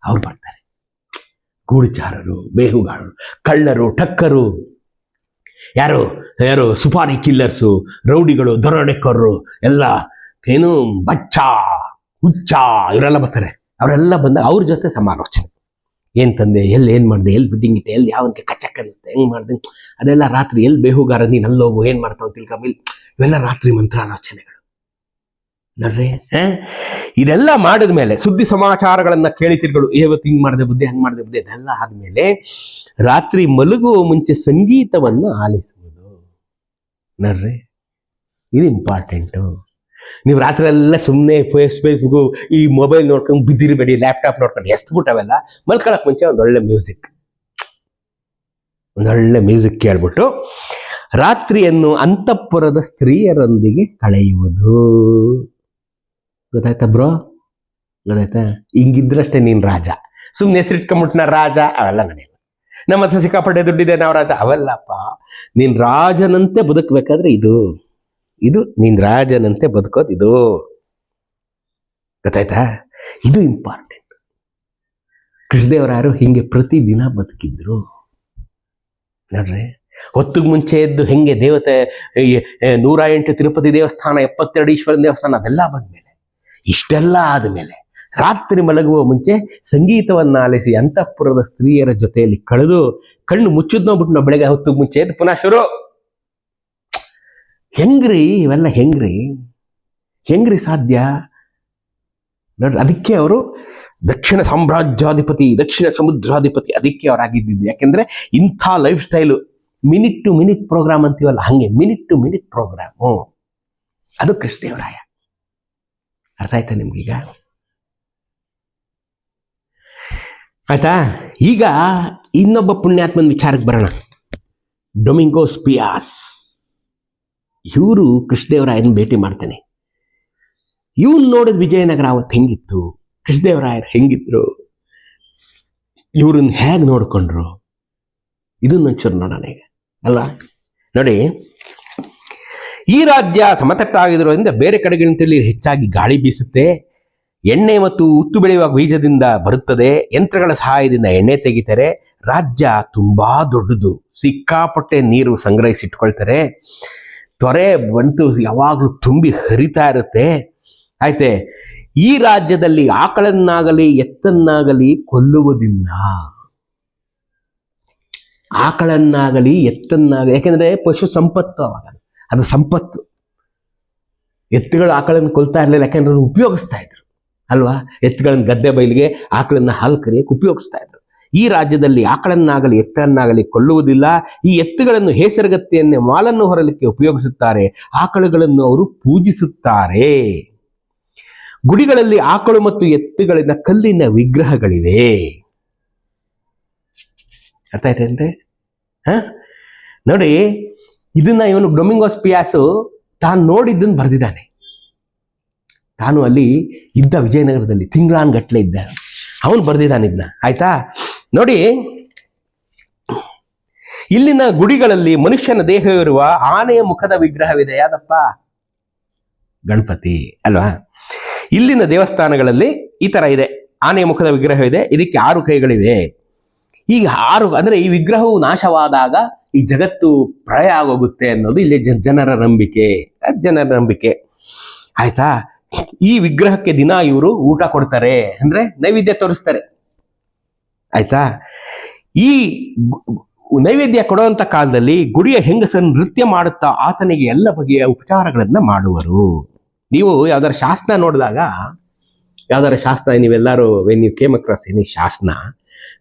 ಅವ್ರು ಬರ್ತಾರೆ. ಗೂಢಚಾರರು, ಬೇಹುಗಾರರು, ಕಳ್ಳರು, ಟಕ್ಕರು, ಯಾರು ಯಾರು ಸುಪಾರಿ ಕಿಲ್ಲರ್ಸು, ರೌಡಿಗಳು, ದರೋಡೆಕೋರರು ಎಲ್ಲ, ಏನು ಬಚ್ಚ ಹುಚ್ಚ ಇವರೆಲ್ಲ ಬರ್ತಾರೆ. ಅವರೆಲ್ಲ ಬಂದ ಅವ್ರ ಜೊತೆ ಸಮಾಲೋಚನೆ. ಏನು ತಂದೆ, ಎಲ್ಲಿ ಏನು ಮಾಡಿದೆ, ಎಲ್ಲಿ ಬಿಟ್ಟಿಂಗ್ ಇಟ್ಟೆ, ಎಲ್ಲಿ ಯಾವನಿಗೆ ಕಚ್ಚಕ್ ಅನ್ನಿಸ್ತೆ, ಹೆಂಗೆ ಮಾಡಿದೆ, ಅದೆಲ್ಲ ರಾತ್ರಿ. ಎಲ್ಲಿ ಬೇಹುಗಾರ ನೀನು ಅಲ್ಲೋಗು, ಏನು ಮಾಡ್ತಾವ ತಿಳ್ಕೊಂಬಿಲ್, ಇವೆಲ್ಲ ರಾತ್ರಿ ಮಂತ್ರಾಲೋಚನೆಗಳು ನೋಡ್ರಿ. ಇದೆಲ್ಲ ಮಾಡಿದ ಮೇಲೆ ಸುದ್ದಿ ಸಮಾಚಾರಗಳನ್ನ ಕೇಳಿ ತಿರ್ಗಳು, ಇವತ್ತು ಹಿಂಗೆ ಮಾಡಿದೆ ಬುದ್ಧಿ, ಹಂಗೆ ಮಾಡಿದೆ ಬುದ್ಧಿ, ಅದೆಲ್ಲ ಆದಮೇಲೆ ರಾತ್ರಿ ಮಲಗುವ ಮುಂಚೆ ಸಂಗೀತವನ್ನು ಆಲಿಸುವುದು ನೋಡ್ರಿ. ಇದು ಇಂಪಾರ್ಟೆಂಟು. ನೀವು ರಾತ್ರಿ ಎಲ್ಲ ಸುಮ್ಮನೆ ಫೇಸ್ಬುಕ್ಕು ಈ ಮೊಬೈಲ್ ನೋಡ್ಕೊಂಡು ಬಿದ್ದಿರಬೇಡಿ, ಲ್ಯಾಪ್ಟಾಪ್ ನೋಡ್ಕೊಂಡು ಎಸ್ಬಿಟ್ಟವೆಲ್ಲ. ಮಲ್ಕೊಳಕ್ಕೆ ಮುಂಚೆ ಒಂದೊಳ್ಳೆ ಮ್ಯೂಸಿಕ್ ಕೇಳ್ಬಿಟ್ಟು ರಾತ್ರಿಯನ್ನು ಅಂತಃಪುರದ ಸ್ತ್ರೀಯರೊಂದಿಗೆ ಕಳೆಯುವುದು. ಗೊತ್ತಾಯ್ತಾ ಬ್ರೋ? ಗೊತ್ತಾಯ್ತಾ? ಹಿಂಗಿದ್ರಷ್ಟೇ ನೀನು ರಾಜ. ಸುಮ್ಮನೆ ಹೆಸರಿಟ್ಕೊಂಬಿಟ್ನ ರಾಜ, ಅವೆಲ್ಲ ನಡೆಯಲ್ಲ. ನಮ್ಮ ಹತ್ರ ಸಿಕ್ಕಾಪಟ್ಟೆ ದುಡ್ಡಿದೆ ನಾವು ರಾಜ, ಅವೆಲ್ಲಪ್ಪ. ನೀನು ರಾಜನಂತೆ ಬದುಕಬೇಕಾದ್ರೆ ಇದು ನೀನು ರಾಜನಂತೆ ಬದುಕೋದು ಇದು. ಗೊತ್ತಾಯ್ತಾ? ಇದು ಇಂಪಾರ್ಟೆಂಟ್. ಕೃಷ್ಣದೇವರಾಯರು ಹಿಂಗೆ ಪ್ರತಿದಿನ ಬದುಕಿದ್ರು ನೋಡ್ರಿ. ಹೊತ್ತಿಗೆ ಮುಂಚೆ ಎದ್ದು ಹೆಂಗೆ ದೇವತೆ 108 ತಿರುಪತಿ ದೇವಸ್ಥಾನ, 72 ಈಶ್ವರನ ದೇವಸ್ಥಾನ, ಅದೆಲ್ಲ ಬಂದಮೇಲೆ, ಇಷ್ಟೆಲ್ಲ ಆದಮೇಲೆ ರಾತ್ರಿ ಮಲಗುವ ಮುಂಚೆ ಸಂಗೀತವನ್ನು ಆಲಿಸಿ ಅಂತಃಪುರದ ಸ್ತ್ರೀಯರ ಜೊತೆಯಲ್ಲಿ ಕಳೆದು ಕಣ್ಣು ಮುಚ್ಚಿದ್ ನೋಡ್ಬಿಟ್ಟು ನಾವು ಬೆಳಗ್ಗೆ ಹೊತ್ತಿಗೆ ಮುಂಚೆ ಎದ್ದು ಪುನಃ ಶುರು. ಹೆಂಗ್ರಿ ಇವೆಲ್ಲ, ಹೆಂಗ್ರಿ ಸಾಧ್ಯ ನೋಡ್ರಿ. ಅದಕ್ಕೆ ಅವರು ದಕ್ಷಿಣ ಸಾಮ್ರಾಜ್ಯಾಧಿಪತಿ, ದಕ್ಷಿಣ ಸಮುದ್ರಾಧಿಪತಿ, ಅದಕ್ಕೆ ಅವರಾಗಿದ್ದು. ಯಾಕೆಂದ್ರೆ ಇಂಥ life style, minute to minute program ಅಂತೀವಲ್ಲ, ಹಂಗೆ ಮಿನಿಟ್ ಟು ಮಿನಿಟ್ ಪ್ರೋಗ್ರಾಮು, ಅದು ಕೃಷ್ಣದೇವರಾಯ. ಅರ್ಥ ಆಯ್ತಾ ನಿಮ್ಗೀಗ? ಆಯ್ತಾ? ಈಗ ಇನ್ನೊಬ್ಬ ಪುಣ್ಯಾತ್ಮನ ವಿಚಾರಕ್ಕೆ ಬರೋಣ. ಡೊಮಿಂಗೋಸ್ ಪಿಯಾಸ್. ಇವರು ಕೃಷ್ಣದೇವರಾಯನ ಭೇಟಿ ಮಾಡ್ತಾನೆ. ಇವನು ನೋಡಿದ ವಿಜಯನಗರ ಅವತ್ತು ಹೆಂಗಿತ್ತು, ಕೃಷ್ಣದೇವರಾಯರು ಹೆಂಗಿದ್ರು, ಇವ್ರನ್ನ ಹೇಗೆ ನೋಡ್ಕೊಂಡ್ರು, ಇದನ್ನ ಒಂಚೂರು ನೋಡೋಣ ಈಗ ಅಲ್ಲ. ನೋಡಿ, ಈ ರಾಜ್ಯ ಸಮತಟ್ಟಾಗಿರೋದ್ರಿಂದ ಬೇರೆ ಕಡೆಗಳಿಂತಲ್ಲಿ ಹೆಚ್ಚಾಗಿ ಗಾಳಿ ಬೀಸುತ್ತೆ. ಎಣ್ಣೆ ಮತ್ತು ಉತ್ತು ಬೆಳೆಯುವ ಬೀಜದಿಂದ ಬರುತ್ತದೆ. ಯಂತ್ರಗಳ ಸಹಾಯದಿಂದ ಎಣ್ಣೆ ತೆಗಿತಾರೆ. ರಾಜ್ಯ ತುಂಬಾ ದೊಡ್ಡದು, ಸಿಕ್ಕಾಪಟ್ಟೆ ನೀರು ಸಂಗ್ರಹಿಸಿಟ್ಕೊಳ್ತಾರೆ. ತೊರೆ ಬಂತು ಯಾವಾಗಲೂ ತುಂಬಿ ಹರಿತಾ ಇರುತ್ತೆ. ಆಯ್ತೆ, ಈ ರಾಜ್ಯದಲ್ಲಿ ಆಕಳನ್ನಾಗಲಿ ಎತ್ತನ್ನಾಗಲಿ ಕೊಲ್ಲುವುದಿಲ್ಲ. ಆಕಳನ್ನಾಗಲಿ ಎತ್ತನ್ನಾಗಲಿ, ಯಾಕೆಂದ್ರೆ ಪಶು ಸಂಪತ್ತು, ಅವಾಗ ಅದು ಸಂಪತ್ತು. ಎತ್ತುಗಳು ಆಕಳನ್ನು ಕೊಲ್ತಾ ಇರಲಿಲ್ಲ, ಯಾಕೆಂದ್ರೆ ಉಪಯೋಗಿಸ್ತಾ ಇದ್ರು ಅಲ್ವಾ. ಎತ್ತುಗಳನ್ನ ಗದ್ದೆ ಬೈಲಿಗೆ, ಆಕಳನ್ನ ಹಾಲು ಕರಿಯಕ್ಕೆ ಉಪಯೋಗಿಸ್ತಾ ಇದ್ರು. ಈ ರಾಜ್ಯದಲ್ಲಿ ಆಕಳನ್ನಾಗಲಿ ಎತ್ತನ್ನಾಗಲಿ ಕೊಲ್ಲುವುದಿಲ್ಲ. ಈ ಎತ್ತುಗಳನ್ನು ಹೇಸರಗತ್ತೆಯನ್ನೇ ಮಾಲನ್ನು ಹೊರಲಿಕ್ಕೆ ಉಪಯೋಗಿಸುತ್ತಾರೆ. ಆಕಳುಗಳನ್ನು ಅವರು ಪೂಜಿಸುತ್ತಾರೆ. ಗುಡಿಗಳಲ್ಲಿ ಆಕಳು ಮತ್ತು ಎತ್ತುಗಳಿಂದ ಕಲ್ಲಿನ ವಿಗ್ರಹಗಳಿವೆ. ಅರ್ಥ ಆಯ್ತೇನ್ರಿ? ನೋಡಿ, ಇದನ್ನ ಇವನು ಡೊಮಿಂಗೋಸ್ ಪಿಯಾಸು ತಾನು ನೋಡಿದ್ದನ್ನು ಬರೆದಿದ್ದಾನೆ. ತಾನು ಅಲ್ಲಿ ಇದ್ದ, ವಿಜಯನಗರದಲ್ಲಿ ತಿಂಗಳಾನ್ಗಟ್ಲೆ ಇದ್ದ, ಅವನು ಬರೆದಿದ್ದಾನೆ ಇದನ್ನ. ಆಯ್ತಾ? ನೋಡಿ, ಇಲ್ಲಿನ ಗುಡಿಗಳಲ್ಲಿ ಮನುಷ್ಯನ ದೇಹವಿರುವ ಆನೆಯ ಮುಖದ ವಿಗ್ರಹವಿದೆ. ಯಾವ್ದಪ್ಪ? ಗಣಪತಿ ಅಲ್ವಾ. ಇಲ್ಲಿನ ದೇವಸ್ಥಾನಗಳಲ್ಲಿ ಈ ತರ ಇದೆ, ಆನೆಯ ಮುಖದ ವಿಗ್ರಹವಿದೆ. ಇದಕ್ಕೆ 6 ಕೈಗಳಿವೆ. ಈಗ 6 ಅಂದ್ರೆ ಈ ವಿಗ್ರಹವು ನಾಶವಾದಾಗ ಈ ಜಗತ್ತು ಪ್ರಳಯ ಆಗೋಗುತ್ತೆ ಅನ್ನೋದು ಇಲ್ಲಿ ಜನರ ನಂಬಿಕೆ. ಆಯ್ತಾ? ಈ ವಿಗ್ರಹಕ್ಕೆ ದಿನ ಇವರು ಊಟ ಕೊಡ್ತಾರೆ, ಅಂದ್ರೆ ನೈವೇದ್ಯ ತೋರಿಸ್ತಾರೆ. ಆಯ್ತಾ? ಈ ನೈವೇದ್ಯ ಕೊಡುವಂತ ಕಾಲದಲ್ಲಿ ಗುಡಿಯ ಹೆಂಗಸನ್ನು ನೃತ್ಯ ಮಾಡುತ್ತಾ ಆತನಿಗೆ ಎಲ್ಲ ಬಗೆಯ ಉಪಚಾರಗಳನ್ನ ಮಾಡುವರು. ನೀವು ಯಾವ್ದಾರ ಶಾಸನ ನೋಡಿದಾಗ, ನೀವೆಲ್ಲರೂ ನೀವು ಕೇಮ್ ಅಕ್ರಾಸ್ ಎನಿ ಶಾಸನ,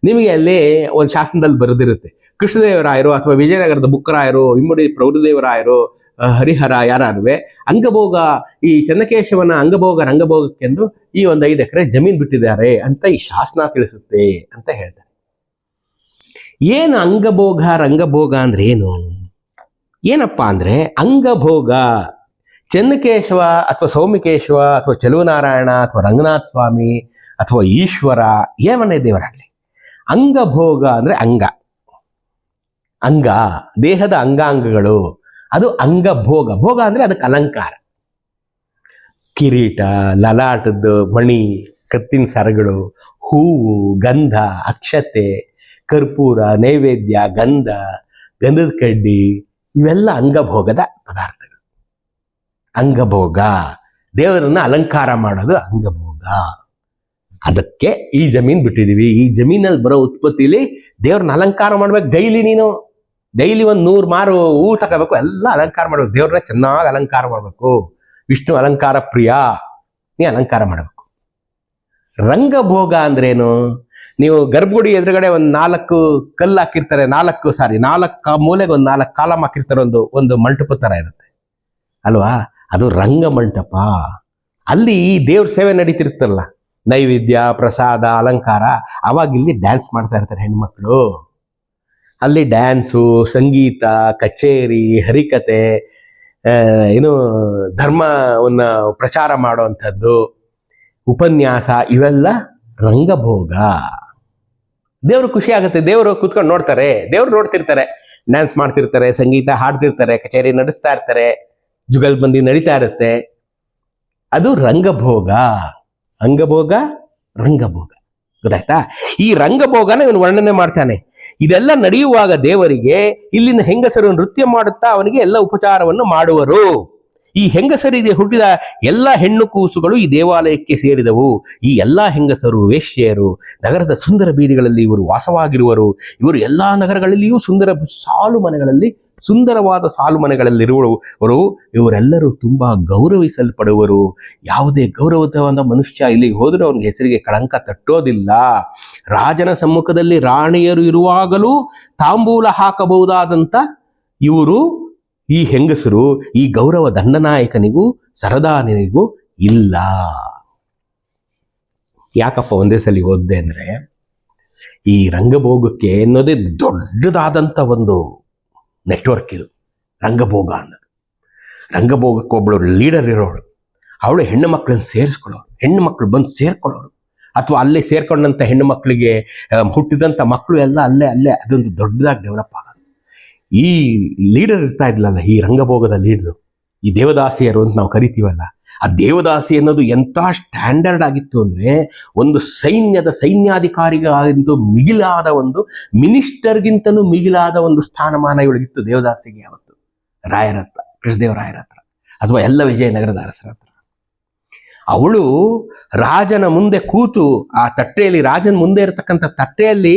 ನಿಮಗೆ ಅಲ್ಲಿ ಒಂದು ಶಾಸನದಲ್ಲಿ ಬರೆದಿರುತ್ತೆ, ಕೃಷ್ಣದೇವರಾಯರು ಅಥವಾ ವಿಜಯನಗರದ ಬುಕ್ಕರಾಯರು, ಇಮ್ಮಡಿ ಪ್ರಭುದೇವರಾಯರು, ಹರಿಹರ ಯಾರುವೆ ಅಂಗಭೋಗ, ಈ ಚೆನ್ನಕೇಶವನ ರಂಗಭೋಗಕ್ಕೆಂದು ಈ ಒಂದು 5 ಎಕರೆ ಜಮೀನು ಬಿಟ್ಟಿದ್ದಾರೆ ಅಂತ ಈ ಶಾಸನ ತಿಳಿಸುತ್ತೆ ಅಂತ ಹೇಳ್ತಾರೆ. ಏನು ಅಂಗಭೋಗ ರಂಗಭೋಗ ಅಂದ್ರೆ ಏನು? ಏನಪ್ಪ ಅಂದ್ರೆ ಅಂಗಭೋಗ ಚೆನ್ನಕೇಶವ ಅಥವಾ ಸೌಮ್ಯಕೇಶವ ಅಥವಾ ಚೆಲುವನಾರಾಯಣ ಅಥವಾ ರಂಗನಾಥ ಸ್ವಾಮಿ ಅಥವಾ ಈಶ್ವರ ಏಮನೇ ದೇವರಾಗಲಿ, ಅಂಗಭೋಗ ಅಂದ್ರೆ ಅಂಗ ಅಂಗ ದೇಹದ ಅಂಗಾಂಗಗಳು, ಅದು ಅಂಗಭೋಗ. ಭೋಗ ಅಂದ್ರೆ ಅದಕ್ಕೆ ಅಲಂಕಾರ, ಕಿರೀಟ, ಲಲಾಟದ್ದು ಮಣಿ, ಕತ್ತಿನ ಸರಗಳು, ಹೂವು, ಗಂಧ, ಅಕ್ಷತೆ, ಕರ್ಪೂರ, ನೈವೇದ್ಯ, ಗಂಧದ ಕಡ್ಡಿ, ಇವೆಲ್ಲ ಅಂಗಭೋಗದ ಪದಾರ್ಥಗಳು. ಅಂಗಭೋಗ, ದೇವರನ್ನ ಅಲಂಕಾರ ಮಾಡೋದು ಅಂಗಭೋಗ. ಅದಕ್ಕೆ ಈ ಜಮೀನ್ ಬಿಟ್ಟಿದೀವಿ. ಈ ಜಮೀನಲ್ಲಿ ಬರೋ ಉತ್ಪತ್ತಿಲಿ ದೇವ್ರನ್ನ ಅಲಂಕಾರ ಮಾಡ್ಬೇಕು. ಡೈಲಿ ಒಂದು 100 ಮಾರು ಊಟ ತಗೋಬೇಕು, ಎಲ್ಲ ಅಲಂಕಾರ ಮಾಡ್ಬೇಕು. ದೇವ್ರನ್ನ ಚೆನ್ನಾಗಿ ಅಲಂಕಾರ ಮಾಡ್ಬೇಕು. ವಿಷ್ಣು ಅಲಂಕಾರ ಪ್ರಿಯ, ನೀ ಅಲಂಕಾರ ಮಾಡಬೇಕು. ರಂಗಭೋಗ ಅಂದ್ರೇನು? ನೀವು ಗರ್ಭಗುಡಿ ಎದುರುಗಡೆ ಒಂದು 4 ಕಲ್ಲು ಹಾಕಿರ್ತಾರೆ, 4 ಮೂಲೆಗೆ ಒಂದು 4 ಕಾಲಮ್ ಹಾಕಿರ್ತಾರೆ, ಒಂದು ಮಂಟಪ ತರ ಇರುತ್ತೆ ಅಲ್ವಾ? ಅದು ರಂಗ ಮಂಟಪ. ಅಲ್ಲಿ ಈ ದೇವ್ರ ಸೇವೆ ನಡೀತಿರ್ತಲ್ಲ, ನೈವೇದ್ಯ, ಪ್ರಸಾದ, ಅಲಂಕಾರ, ಅವಾಗ ಇಲ್ಲಿ ಡ್ಯಾನ್ಸ್ ಮಾಡ್ತಾ ಇರ್ತಾರೆ ಹೆಣ್ಮಕ್ಳು. ಅಲ್ಲಿ ಡ್ಯಾನ್ಸು, ಸಂಗೀತ, ಕಚೇರಿ, ಹರಿಕತೆ, ಏನು ಧರ್ಮವನ್ನು ಪ್ರಚಾರ ಮಾಡುವಂಥದ್ದು, ಉಪನ್ಯಾಸ, ಇವೆಲ್ಲ ರಂಗಭೋಗ. ದೇವರು ಖುಷಿ ಆಗುತ್ತೆ. ದೇವರು ಕೂತ್ಕೊಂಡು ನೋಡ್ತಾರೆ, ದೇವ್ರು ನೋಡ್ತಿರ್ತಾರೆ, ಡ್ಯಾನ್ಸ್ ಮಾಡ್ತಿರ್ತಾರೆ, ಸಂಗೀತ ಹಾಡ್ತಿರ್ತಾರೆ, ಕಚೇರಿ ನಡೆಸ್ತಾ ಇರ್ತಾರೆ, ಜುಗಲ್ಬಂದಿ ನಡೀತಾ ಇರುತ್ತೆ. ಅದು ರಂಗಭೋಗ. ಅಂಗಭೋಗ, ರಂಗಭೋಗ. ಗೊತ್ತಾಯ್ತಾ? ಈ ರಂಗಭೋಗನ ಇವನು ವರ್ಣನೆ ಮಾಡ್ತಾನೆ. ಇದೆಲ್ಲ ನಡೆಯುವಾಗ ದೇವರಿಗೆ ಇಲ್ಲಿನ ಹೆಂಗಸರು ನೃತ್ಯ ಮಾಡುತ್ತಾ ಅವನಿಗೆ ಎಲ್ಲ ಉಪಚಾರವನ್ನು ಮಾಡುವರು. ಈ ಹೆಂಗಸರಿಗೆ ಹುಟ್ಟಿದ ಎಲ್ಲ ಹೆಣ್ಣು ಕೂಸುಗಳು ಈ ದೇವಾಲಯಕ್ಕೆ ಸೇರಿದವು. ಈ ಎಲ್ಲ ಹೆಂಗಸರು ವೇಶ್ಯೆಯರು. ನಗರದ ಸುಂದರ ಬೀದಿಗಳಲ್ಲಿ ಇವರು ವಾಸವಾಗಿರುವರು. ಇವರು ಎಲ್ಲಾ ನಗರಗಳಲ್ಲಿಯೂ ಸುಂದರವಾದ ಸಾಲು ಮನೆಗಳಲ್ಲಿರುವವರು. ಇವರೆಲ್ಲರೂ ತುಂಬಾ ಗೌರವಿಸಲ್ಪಡುವರು. ಯಾವುದೇ ಗೌರವವಾದ ಮನುಷ್ಯ ಇಲ್ಲಿಗೆ ಹೋದ್ರೆ ಅವನಿಗೆ ಹೆಸರಿಗೆ ಕಳಂಕ ತಟ್ಟೋದಿಲ್ಲ. ರಾಜನ ಸಮ್ಮುಖದಲ್ಲಿ ರಾಣಿಯರು ಇರುವಾಗಲೂ ತಾಂಬೂಲ ಹಾಕಬಹುದಾದಂತ ಇವರು, ಈ ಹೆಂಗಸರು, ಈ ಗೌರವ ದಂಡನಾಯಕನಿಗೂ ಸರದಾರನಿಗೂ ಇಲ್ಲ. ಯಾಕಪ್ಪ ಒಂದೇ ಸಲ ಓದ್ದೆ ಅಂದ್ರೆ, ಈ ರಂಗಭೋಗಕ್ಕೆ ಅನ್ನೋದೇ ದೊಡ್ಡದಾದಂಥ ಒಂದು ನೆಟ್ವರ್ಕ್ ಇದು. ರಂಗಭೋಗ ಅನ್ನೋದು, ರಂಗಭೋಗಕ್ಕೆ ಒಬ್ಬಳು ಲೀಡರ್ ಇರೋಳು, ಅವಳು ಹೆಣ್ಣು ಮಕ್ಕಳನ್ನು ಸೇರಿಸ್ಕೊಳ್ಳೋರು, ಹೆಣ್ಣು ಮಕ್ಕಳು ಬಂದು ಸೇರ್ಕೊಳ್ಳೋರು, ಅಥವಾ ಅಲ್ಲೇ ಸೇರ್ಕೊಂಡಂಥ ಹೆಣ್ಣು ಮಕ್ಕಳಿಗೆ ಹುಟ್ಟಿದಂಥ ಮಕ್ಕಳು ಎಲ್ಲ ಅಲ್ಲೇ ಅದೊಂದು ದೊಡ್ಡದಾಗಿ ಡೆವಲಪ್ ಆಗೋದು. ಈ ಲೀಡರ್ ಇರ್ತಾ ಇದ್ಲಲ್ಲ, ಈ ರಂಗಭೋಗದ ಲೀಡರು, ಈ ದೇವದಾಸಿಯರು ಅಂತ ನಾವು ಕರಿತೀವಲ್ಲ, ಆ ದೇವದಾಸಿ ಅನ್ನೋದು ಎಂಥ ಸ್ಟ್ಯಾಂಡರ್ಡ್ ಆಗಿತ್ತು ಅಂದರೆ, ಒಂದು ಸೈನ್ಯಾಧಿಕಾರಿಗಿಂತ ಮಿಗಿಲಾದ ಒಂದು ಮಿನಿಸ್ಟರ್ಗಿಂತನೂ ಮಿಗಿಲಾದ ಒಂದು ಸ್ಥಾನಮಾನ ಇವಳಿಗಿತ್ತು ದೇವದಾಸಿಗೆ. ಯಾವತ್ತು ರಾಯರ ಹತ್ರ, ಕೃಷ್ಣದೇವರಾಯರ ಹತ್ರ, ಅಥವಾ ಎಲ್ಲ ವಿಜಯನಗರದ ಅರಸರ ಹತ್ರ. ಅವಳು ರಾಜನ ಮುಂದೆ ಕೂತು, ಆ ತಟ್ಟೆಯಲ್ಲಿ, ರಾಜನ ಮುಂದೆ ಇರತಕ್ಕಂಥ ತಟ್ಟೆಯಲ್ಲಿ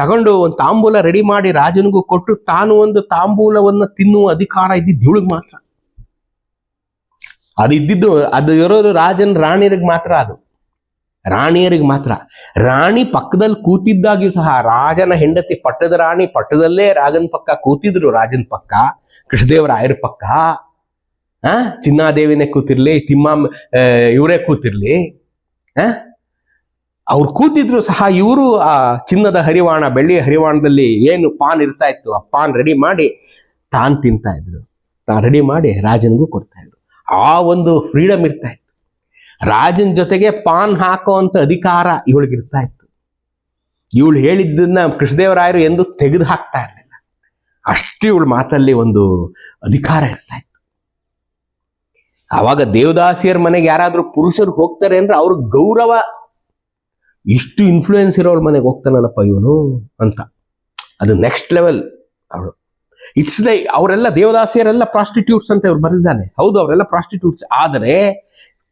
ತಗೊಂಡು ಒಂದು ತಾಂಬೂಲ ರೆಡಿ ಮಾಡಿ ರಾಜನಿಗೂ ಕೊಟ್ಟು, ತಾನು ಒಂದು ತಾಂಬೂಲವನ್ನು ತಿನ್ನುವ ಅಧಿಕಾರ ಇದ್ದಿದ್ದು ಇವಳಿಗೆ ಮಾತ್ರ. ಅದು ಇರೋದು ರಾಣಿಯರಿಗೆ ಮಾತ್ರ, ಅದು ರಾಣಿಯರಿಗೆ ಮಾತ್ರ. ರಾಣಿ ಪಕ್ಕದಲ್ಲಿ ಕೂತಿದ್ದಾಗಿಯೂ ಸಹ, ರಾಜನ ಹೆಂಡತಿ ಪಟ್ಟದ ರಾಣಿ ಪಟ್ಟದಲ್ಲೇ ರಾಜನ ಪಕ್ಕ ಕೂತಿದ್ರು, ರಾಜನ ಪಕ್ಕ, ಕೃಷ್ಣದೇವರಾಯರ ಪಕ್ಕ. ಚಿನ್ನಾದೇವಿನೇ ಕೂತಿರ್ಲಿ, ಇವರೇ ಕೂತಿರ್ಲಿ, ಅವ್ರು ಕೂತಿದ್ರು ಸಹ ಇವರು ಆ ಚಿನ್ನದ ಹರಿವಾಣ, ಬೆಳ್ಳಿಯ ಹರಿವಾಣದಲ್ಲಿ ಏನು ಪಾನ್ ಇರ್ತಾ ಇತ್ತು, ಆ ಪಾನ್ ರೆಡಿ ಮಾಡಿ ತಾನು ತಿಂತಾ ಇದ್ರು, ರೆಡಿ ಮಾಡಿ ರಾಜನಿಗೂ ಕೊಡ್ತಾ ಇದ್ರು. ಆ ಒಂದು ಫ್ರೀಡಮ್ ಇರ್ತಾ ಇತ್ತು. ರಾಜನ ಜೊತೆಗೆ ಪಾನ್ ಹಾಕುವಂತ ಅಧಿಕಾರ ಇವಳಿಗಿರ್ತಾ ಇತ್ತು. ಇವಳು ಹೇಳಿದ್ದನ್ನ ಕೃಷ್ಣದೇವರಾಯರು ಎಂದು ತೆಗೆದು ಹಾಕ್ತಾ ಇರಲಿಲ್ಲ. ಅಷ್ಟು ಇವಳ ಮಾತಲ್ಲಿ ಒಂದು ಅಧಿಕಾರ ಇರ್ತಾ ಇತ್ತು. ಆವಾಗ ದೇವದಾಸಿಯರ ಮನೆಗೆ ಯಾರಾದ್ರೂ ಪುರುಷರು ಹೋಗ್ತಾರೆ ಅಂದ್ರೆ ಅವ್ರ ಗೌರವ, ಇಷ್ಟು ಇನ್ಫ್ಲೂಯೆನ್ಸ್ ಇರೋಳ ಮನೆಗೆ ಹೋಗ್ತಾನಲ್ಲಪ್ಪ ಇವನು ಅಂತ, ಅದು ನೆಕ್ಸ್ಟ್ ಲೆವೆಲ್. ಅವಳು ಇಟ್ಸ್ ಲೈಕ್, ಅವರೆಲ್ಲ ದೇವದಾಸಿಯರೆಲ್ಲ ಪ್ರಾಸ್ಟಿಟ್ಯೂಟ್ಸ್ ಅಂತ ಇವ್ರು ಬರೆದಿದ್ದಾನೆ. ಹೌದು, ಅವರೆಲ್ಲ ಪ್ರಾಸ್ಟಿಟ್ಯೂಟ್ಸ್. ಆದರೆ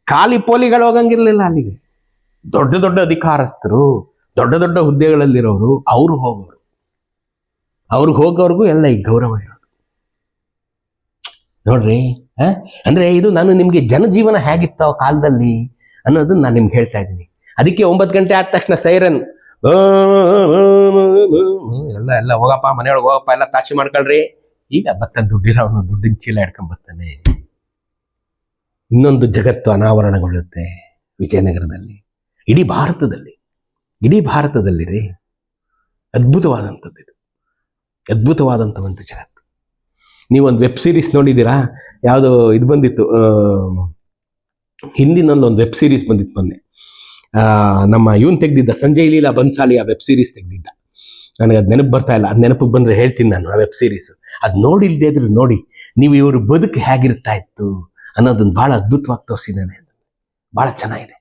ಖಾಲಿ ಪೋಲಿಗಳು ಹೋಗಂಗಿರ್ಲಿಲ್ಲ ಅಲ್ಲಿಗೆ. ದೊಡ್ಡ ದೊಡ್ಡ ಅಧಿಕಾರಸ್ಥರು, ದೊಡ್ಡ ದೊಡ್ಡ ಹುದ್ದೆಗಳಲ್ಲಿರೋರು ಅವ್ರು ಹೋಗೋರು. ಅವ್ರಿಗೆ ಹೋಗೋರ್ಗೂ ಎಲ್ಲ ಈ ಗೌರವ ಇರೋದು ನೋಡ್ರಿ. ಅಂದ್ರೆ ಇದು ನಾನು ನಿಮ್ಗೆ ಜನಜೀವನ ಹೇಗಿತ್ತು ಆ ಕಾಲದಲ್ಲಿ ಅನ್ನೋದನ್ನ ನಾನು ನಿಮ್ಗೆ ಹೇಳ್ತಾ ಇದ್ದೀನಿ. ಅದಕ್ಕೆ 9 ಗಂಟೆ ಆದ ತಕ್ಷಣ ಸೈರನ್, ಎಲ್ಲ ಹೋಗಪ್ಪ ಮನೆಯೊಳಗೆ ಹೋಗಪ್ಪ, ಎಲ್ಲ ತಾಚಿ ಮಾಡ್ಕೊಳ್ರಿ. ಈಗ ಬರ್ತಾನೆ ದುಡ್ಡಿರೋನು, ದುಡ್ಡಿನ ಚೀಲ ಹಿಡ್ಕೊಂಡ್ ಬರ್ತಾನೆ. ಇನ್ನೊಂದು ಜಗತ್ತು ಅನಾವರಣಗೊಳ್ಳುತ್ತೆ ವಿಜಯನಗರದಲ್ಲಿ, ಇಡೀ ಭಾರತದಲ್ಲಿ ರೀ. ಅದ್ಭುತವಾದಂಥದ್ದು ಇದು. ಅದ್ಭುತವಾದಂಥ ಒಂದು ಜಗತ್ತು. ನೀವೊಂದು ವೆಬ್ ಸೀರೀಸ್ ನೋಡಿದ್ದೀರಾ? ಯಾವುದೋ ಇದು ಬಂದಿತ್ತು, ಹಿಂದಿನಲ್ಲಿ ಒಂದು ವೆಬ್ ಸೀರೀಸ್ ಬಂದಿತ್ತು ಮೊನ್ನೆ. ನಮ್ಮ ಇವನ್ ತೆಗ್ದಿದ್ದ ಸಂಜಯ್ ಲೀಲಾ ಬನ್ಸಾಲಿ ಆ ವೆಬ್ ಸೀರೀಸ್ ತೆಗ್ದಿದ್ದ. ನನಗೆ ಅದು ನೆನಪು ಬರ್ತಾ ಇಲ್ಲ. ಅದು ನೆನಪಿಗೆ ಬಂದರೆ ಹೇಳ್ತೀನಿ ನಾನು ಆ ವೆಬ್ ಸೀರೀಸ್. ಅದು ನೋಡಿಲ್ದೇ ಇದ್ರೆ ನೋಡಿ, ನೀವು ಇವರು ಬದುಕು ಹೇಗಿರ್ತಾ ಇತ್ತು ಅನ್ನೋದನ್ನು ಭಾಳ ಅದ್ಭುತವಾಗಿ ತೋರಿಸಿದ್ದಾನೆ. ಭಾಳ ಚೆನ್ನಾಗಿದೆ.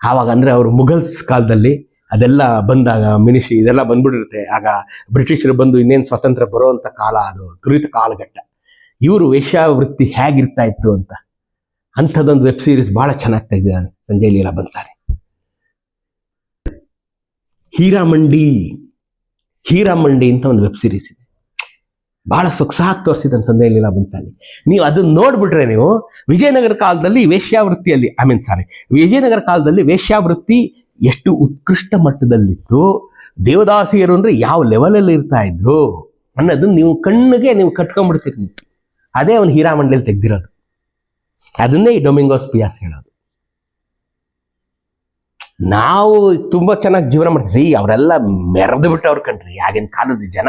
ಆವಾಗ ಅಂದರೆ ಅವರು ಮುಘಲ್ಸ್ ಕಾಲದಲ್ಲಿ ಅದೆಲ್ಲ ಬಂದಾಗ ಇದೆಲ್ಲ ಬಂದ್ಬಿಟ್ಟಿರುತ್ತೆ. ಆಗ ಬ್ರಿಟಿಷರು ಬಂದು ಇನ್ನೇನು ಸ್ವಾತಂತ್ರ್ಯ ಬರೋವಂಥ ಕಾಲ, ಅದು ದುರಿತ ಕಾಲಘಟ್ಟ. ಇವರು ವೇಶ್ಯಾವೃತ್ತಿ ಹೇಗಿರ್ತಾ ಇತ್ತು ಅಂತ ಅಂಥದ್ದೊಂದು ವೆಬ್ ಸೀರೀಸ್ ಭಾಳ ಚೆನ್ನಾಗಿ ತೆಗೆದಿದ್ದಾನೆ ಸಂಜಯ್ ಲೀಲಾ ಬನ್ಸಾಲಿ. ಹೀರಾಮಂಡಿ ಅಂತ ಒಂದು ವೆಬ್ ಸೀರೀಸ್ ಇದೆ, ಬಹಳ ಸೊಗಸಾಗಿ ತೋರಿಸಿದ್ದಾನೆ ಸಂಜಯ್ ಲೀಲಾ ಬನ್ಸಾಲಿ. ನೀವು ಅದನ್ನ ನೋಡ್ಬಿಟ್ರೆ ನೀವು ವಿಜಯನಗರ ಕಾಲದಲ್ಲಿ ವಿಜಯನಗರ ಕಾಲದಲ್ಲಿ ವೇಶ್ಯಾವೃತ್ತಿ ಎಷ್ಟು ಉತ್ಕೃಷ್ಟ ಮಟ್ಟದಲ್ಲಿತ್ತು, ದೇವದಾಸಿಯರು ಅಂದ್ರೆ ಯಾವ ಲೆವೆಲಲ್ಲಿ ಇರ್ತಾ ಇದ್ರು ಅನ್ನೋದನ್ನ ನೀವು ಕಣ್ಣಿಗೆ ನೀವು ಕಟ್ಕೊಂಡ್ಬಿಡ್ತೀರಿ ನೀವು. ಅದೇ ಅವನು ಹೀರಾಮಂಡಿಯಲ್ಲಿ ತೆಗ್ದಿರೋದು. ಅದನ್ನೇ ಈ ಡೊಮಿಂಗೋಸ್ ಪಿಯಾಸ್ ಹೇಳೋದು. ನಾವು ತುಂಬಾ ಚೆನ್ನಾಗಿ ಜೀವನ ಮಾಡ್ತೀವಿ, ಅವರೆಲ್ಲ ಮೆರೆದು ಬಿಟ್ಟವ್ರು ಕಣ್ರಿ. ಆಗಿನ ಕಾಲದ ಜನ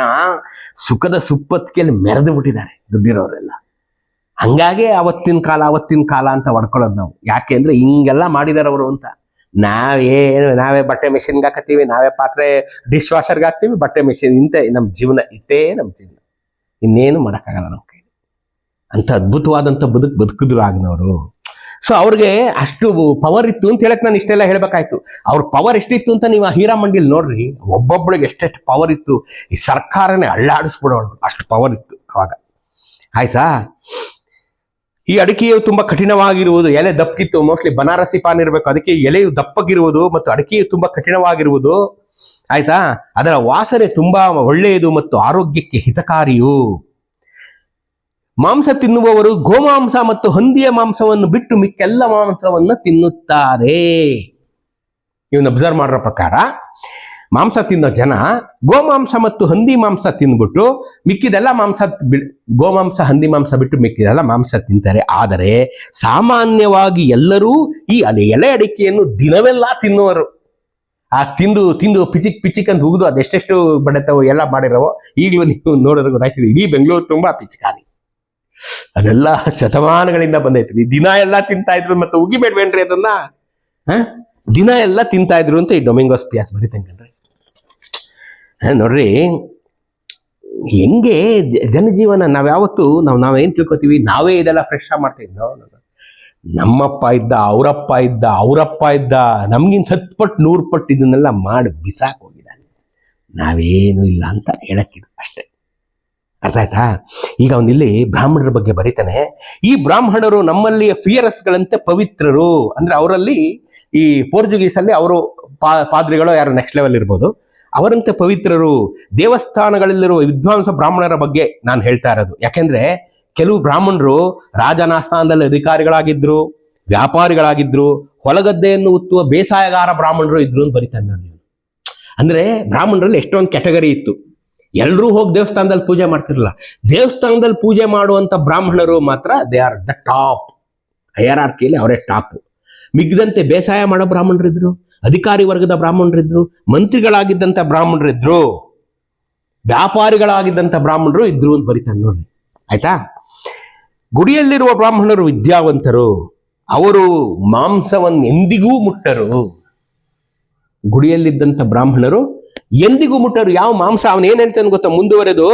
ಸುಖದ ಸುಪ್ಪತ್ತಿಗೆಯಲ್ಲಿ ಮೆರೆದು ಬಿಟ್ಟಿದ್ದಾರೆ ದುಡ್ಡಿರೋರೆಲ್ಲ. ಹಂಗಾಗಿ ಅವತ್ತಿನ ಕಾಲ ಅಂತ ಹೊಡ್ಕೊಳ್ಳೋದು ನಾವು. ಯಾಕೆ ಅಂದ್ರೆ ಹಿಂಗೆಲ್ಲ ಮಾಡಿದಾರೆ ಅವರು ಅಂತ. ನಾವೇ ಬಟ್ಟೆ ಮೆಷಿನ್ಗೆ ಹಾಕತ್ತೀವಿ, ನಾವೇ ಪಾತ್ರೆ ಡಿಶ್ ವಾಷರ್ಗೆ ಹಾಕ್ತೀವಿ, ಬಟ್ಟೆ ಮೆಷಿನ್. ನಮ್ಮ ಜೀವನ ಇಷ್ಟೇ, ನಮ್ಮ ಜೀವನ ಇನ್ನೇನು ಮಾಡೋಕ್ಕಾಗಲ್ಲ ನಮ್ಮ ಕೈ. ಅಂತ ಅದ್ಭುತವಾದಂಥ ಬದುಕಿದ್ರು ಆಗಿನವರು. ಸೊ ಅವ್ರಿಗೆ ಅಷ್ಟು ಪವರ್ ಇತ್ತು ಅಂತ ಹೇಳಕ್ ನಾನು ಇಷ್ಟೆಲ್ಲ ಹೇಳ್ಬೇಕಾಯ್ತು. ಅವ್ರ ಪವರ್ ಎಷ್ಟಿತ್ತು ಅಂತ ನೀವು ಆ ಹೀರಾಮಂಡಿಲಿ ನೋಡ್ರಿ. ಒಬ್ಬೊಬ್ಬಳಿಗೆ ಎಷ್ಟೆಷ್ಟು ಪವರ್ ಇತ್ತು, ಈ ಸರ್ಕಾರನೇ ಅಳ್ಳಾಡಿಸ್ಬಿಡೋಳು, ಅಷ್ಟು ಪವರ್ ಇತ್ತು ಅವಾಗ. ಆಯ್ತಾ? ಈ ಅಡಿಕೆಯು ತುಂಬಾ ಕಠಿಣವಾಗಿರುವುದು, ಎಲೆ ದಪ್ಪಗಿತ್ತು. ಮೋಸ್ಟ್ಲಿ ಬನಾರಸಿ ಪಾನ್ ಇರಬೇಕು, ಅದಕ್ಕೆ ಎಲೆಯು ದಪ್ಪಗಿರುವುದು ಮತ್ತು ಅಡಿಕೆಯು ತುಂಬಾ ಕಠಿಣವಾಗಿರುವುದು. ಆಯ್ತಾ? ಅದರ ವಾಸನೆ ತುಂಬಾ ಒಳ್ಳೆಯದು ಮತ್ತು ಆರೋಗ್ಯಕ್ಕೆ ಹಿತಕಾರಿಯು. ಮಾಂಸ ತಿನ್ನುವವರು ಗೋಮಾಂಸ ಮತ್ತು ಹಂದಿಯ ಮಾಂಸವನ್ನು ಬಿಟ್ಟು ಮಿಕ್ಕೆಲ್ಲ ಮಾಂಸವನ್ನು ತಿನ್ನುತ್ತಾರೆ. ಇವನ್ನ ಅಬ್ಸರ್ವ್ ಮಾಡೋ ಪ್ರಕಾರ ಮಾಂಸ ತಿನ್ನೋ ಜನ ಗೋಮಾಂಸ ಮತ್ತು ಹಂದಿ ಮಾಂಸ ತಿಂದ್ಬಿಟ್ಟು ಮಿಕ್ಕಿದೆಲ್ಲ ಗೋಮಾಂಸ ಹಂದಿ ಮಾಂಸ ಬಿಟ್ಟು ಮಿಕ್ಕಿದೆಲ್ಲ ಮಾಂಸ ತಿಂತಾರೆ. ಆದರೆ ಸಾಮಾನ್ಯವಾಗಿ ಎಲ್ಲರೂ ಈ ಎಲೆ ಅಡಿಕೆಯನ್ನು ದಿನವೆಲ್ಲ ತಿನ್ನುವರು. ಆ ತಿಂದು ಪಿಚಿಕ್ ಅಂತ ಉಗಿದು ಅದೆಷ್ಟೆಷ್ಟು ಬಡತವೋ ಎಲ್ಲ ಮಾಡಿರವೋ ಈಗಲೂ ನೀವು ನೋಡೋದು ಗೊತ್ತಾಗ್ತದೆ. ಇಡೀ ಬೆಂಗಳೂರು ತುಂಬಾ ಪಿಚ್ಕಾರಿ. ಅದೆಲ್ಲ ಶತಮಾನಗಳಿಂದ ಬಂದೈತ್ರಿ. ದಿನ ಎಲ್ಲ ತಿಂತಾ ಇದ್ರು, ಮತ್ತೆ ಉಗಿಬೇಡ್ವೇನ್ರಿ ಅದನ್ನ, ದಿನ ಎಲ್ಲ ತಿಂತಾ ಇದ್ರು ಅಂತ ಈ ಡೊಮಿಂಗೋಸ್ ಪಿಯಾಸ್ ಬರೀತಂಕಂಡ್ರಿ. ನೋಡ್ರಿ ಹೆಂಗೆ ಜನಜೀವನ. ನಾವ್ಯಾವತ್ತು ನಾವೇನ್ ತಿಳ್ಕೊತೀವಿ, ನಾವೇ ಇದೆಲ್ಲ ಫ್ರೆಶ್ ಆಗಿ ಮಾಡ್ತಾ ಇದ್ವಿ. ನಮ್ಮಪ್ಪ ಇದ್ದ, ಅವರಪ್ಪ ಇದ್ದ, ನಮ್ಗಿಂತ 10 ಪಟ್ಟು 100 ಪಟ್ಟು ಇದನ್ನೆಲ್ಲ ಮಾಡಿ ಬಿಸಾಕ್ ಹೋಗಿದ್ದಾನೆ. ನಾವೇನು ಇಲ್ಲ ಅಂತ ಹೇಳಕ್ಕಿಲ್ಲ ಅಷ್ಟೇ. ಅರ್ಥ ಆಯ್ತಾ? ಈಗ ಅವನಿಲ್ಲಿ ಬ್ರಾಹ್ಮಣರ ಬಗ್ಗೆ ಬರೀತಾನೆ. ಈ ಬ್ರಾಹ್ಮಣರು ನಮ್ಮಲ್ಲಿ ಫಿಯರಸ್ಗಳಂತೆ ಪವಿತ್ರರು. ಅಂದ್ರೆ ಅವರಲ್ಲಿ ಈ ಪೋರ್ಚುಗೀಸಲ್ಲಿ ಅವರು ಪಾದ್ರಿಗಳು ಯಾರು ನೆಕ್ಸ್ಟ್ ಲೆವೆಲ್ ಇರ್ಬೋದು, ಅವರಂತೆ ಪವಿತ್ರರು. ದೇವಸ್ಥಾನಗಳಲ್ಲಿರುವ ವಿದ್ವಾಂಸ ಬ್ರಾಹ್ಮಣರ ಬಗ್ಗೆ ನಾನು ಹೇಳ್ತಾ ಇರೋದು. ಯಾಕೆಂದ್ರೆ ಕೆಲವು ಬ್ರಾಹ್ಮಣರು ರಾಜನ ಸ್ಥಾನದಲ್ಲಿ ಅಧಿಕಾರಿಗಳಾಗಿದ್ರು, ವ್ಯಾಪಾರಿಗಳಾಗಿದ್ರು, ಹೊಲಗದ್ದೆಯನ್ನು ಉತ್ತುವ ಬೇಸಾಯಗಾರ ಬ್ರಾಹ್ಮಣರು ಇದ್ರು ಅಂತ ಬರೀತಾನೆ ನಾನು. ಅಂದ್ರೆ ಬ್ರಾಹ್ಮಣರಲ್ಲಿ ಎಷ್ಟೊಂದು ಕ್ಯಾಟಗರಿ ಇತ್ತು. ಎಲ್ಲರೂ ಹೋಗಿ ದೇವಸ್ಥಾನದಲ್ಲಿ ಪೂಜೆ ಮಾಡ್ತಿರಲಿಲ್ಲ. ದೇವಸ್ಥಾನದಲ್ಲಿ ಪೂಜೆ ಮಾಡುವಂತ ಬ್ರಾಹ್ಮಣರು ಮಾತ್ರ ದೇ ಆರ್ ದ ಟಾಪ್. ಹೈರಾರ್ಕಿಯಲ್ಲಿ ಅವರೇ ಟಾಪ್. ಮಿಗ್ದಂತೆ ಬೇಸಾಯ ಮಾಡೋ ಬ್ರಾಹ್ಮಣರಿದ್ರು, ಅಧಿಕಾರಿ ವರ್ಗದ ಬ್ರಾಹ್ಮಣರಿದ್ರು, ಮಂತ್ರಿಗಳಾಗಿದ್ದಂಥ ಬ್ರಾಹ್ಮಣರಿದ್ರು, ವ್ಯಾಪಾರಿಗಳಾಗಿದ್ದಂಥ ಬ್ರಾಹ್ಮಣರು ಇದ್ರು ಅಂತ ಬರೀತಾನೆ ನೋಡ್ರಿ. ಆಯ್ತಾ? ಗುಡಿಯಲ್ಲಿರುವ ಬ್ರಾಹ್ಮಣರು ವಿದ್ಯಾವಂತರು, ಅವರು ಮಾಂಸವನ್ನು ಎಂದಿಗೂ ಮುಟ್ಟರು. ಗುಡಿಯಲ್ಲಿದ್ದಂಥ ಬ್ರಾಹ್ಮಣರು ಎಂದಿಗೂ ಮುಟ್ಟರು. ಯಾವ ಮಾಂಸ? ಅವನು ಏನ್ ಹೇಳ್ತಾನೆ ಗೊತ್ತಾ ಮುಂದುವರೆದು,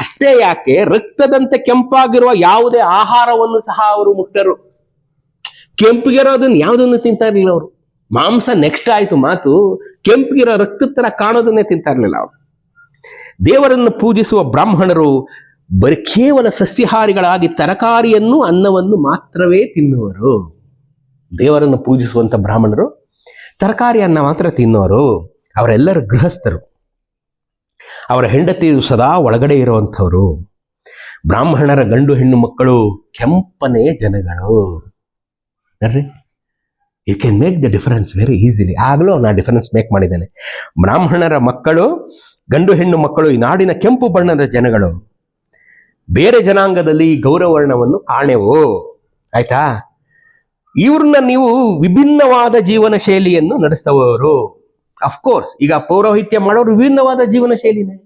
ಅಷ್ಟೇ ಯಾಕೆ ರಕ್ತದಂತೆ ಕೆಂಪಾಗಿರುವ ಯಾವುದೇ ಆಹಾರವನ್ನು ಸಹ ಅವರು ಮುಟ್ಟರು. ಕೆಂಪಿಗಿರೋದನ್ನ ಯಾವುದನ್ನು ತಿಂತಾ ಇರ್ಲಿಲ್ಲ ಅವರು. ಮಾಂಸ ನೆಕ್ಸ್ಟ್ ಆಯ್ತು ಮಾತು, ಕೆಂಪಿಗಿರೋ ರಕ್ತದ ತರ ಕಾಣೋದನ್ನೇ ತಿಂತಾ ಇರ್ಲಿಲ್ಲ ಅವರು. ದೇವರನ್ನು ಪೂಜಿಸುವ ಬ್ರಾಹ್ಮಣರು ಬರೀ ಕೇವಲ ಸಸ್ಯಾಹಾರಿಗಳಾಗಿ ತರಕಾರಿಯನ್ನು ಅನ್ನವನ್ನು ಮಾತ್ರವೇ ತಿನ್ನುವರು. ದೇವರನ್ನು ಪೂಜಿಸುವಂತ ಬ್ರಾಹ್ಮಣರು ತರಕಾರಿ ಅನ್ನ ಮಾತ್ರ ತಿನ್ನೋರು. ಅವರೆಲ್ಲರೂ ಗೃಹಸ್ಥರು. ಅವರ ಹೆಂಡತಿಯು ಸದಾ ಒಳಗಡೆ ಇರುವಂಥವ್ರು. ಬ್ರಾಹ್ಮಣರ ಗಂಡು ಹೆಣ್ಣು ಮಕ್ಕಳು ಕೆಂಪನೇ ಜನಗಳು. You can make the difference very easily. ಆಗಲೂ ನಾ ಡಿಫರೆನ್ಸ್ ಮೇಕ್ ಮಾಡಿದ್ದೇನೆ. ಬ್ರಾಹ್ಮಣರ ಮಕ್ಕಳು, ಗಂಡು ಹೆಣ್ಣು ಮಕ್ಕಳು ಈ ನಾಡಿನ ಕೆಂಪು ಬಣ್ಣದ ಜನಗಳು. ಬೇರೆ ಜನಾಂಗದಲ್ಲಿ ಗೌರವರ್ಣವನ್ನು ಕಾಣೆವು. ಆಯ್ತಾ? ಇವ್ರನ್ನ ನೀವು ವಿಭಿನ್ನವಾದ ಜೀವನ ಶೈಲಿಯನ್ನು ನಡೆಸುವವರು. ಅಫ್ಕೋರ್ಸ್ ಈಗ ಪೌರೋಹಿತ್ಯ ಮಾಡೋರು ವಿಭಿನ್ನವಾದ ಜೀವನ ಶೈಲಿನೇ.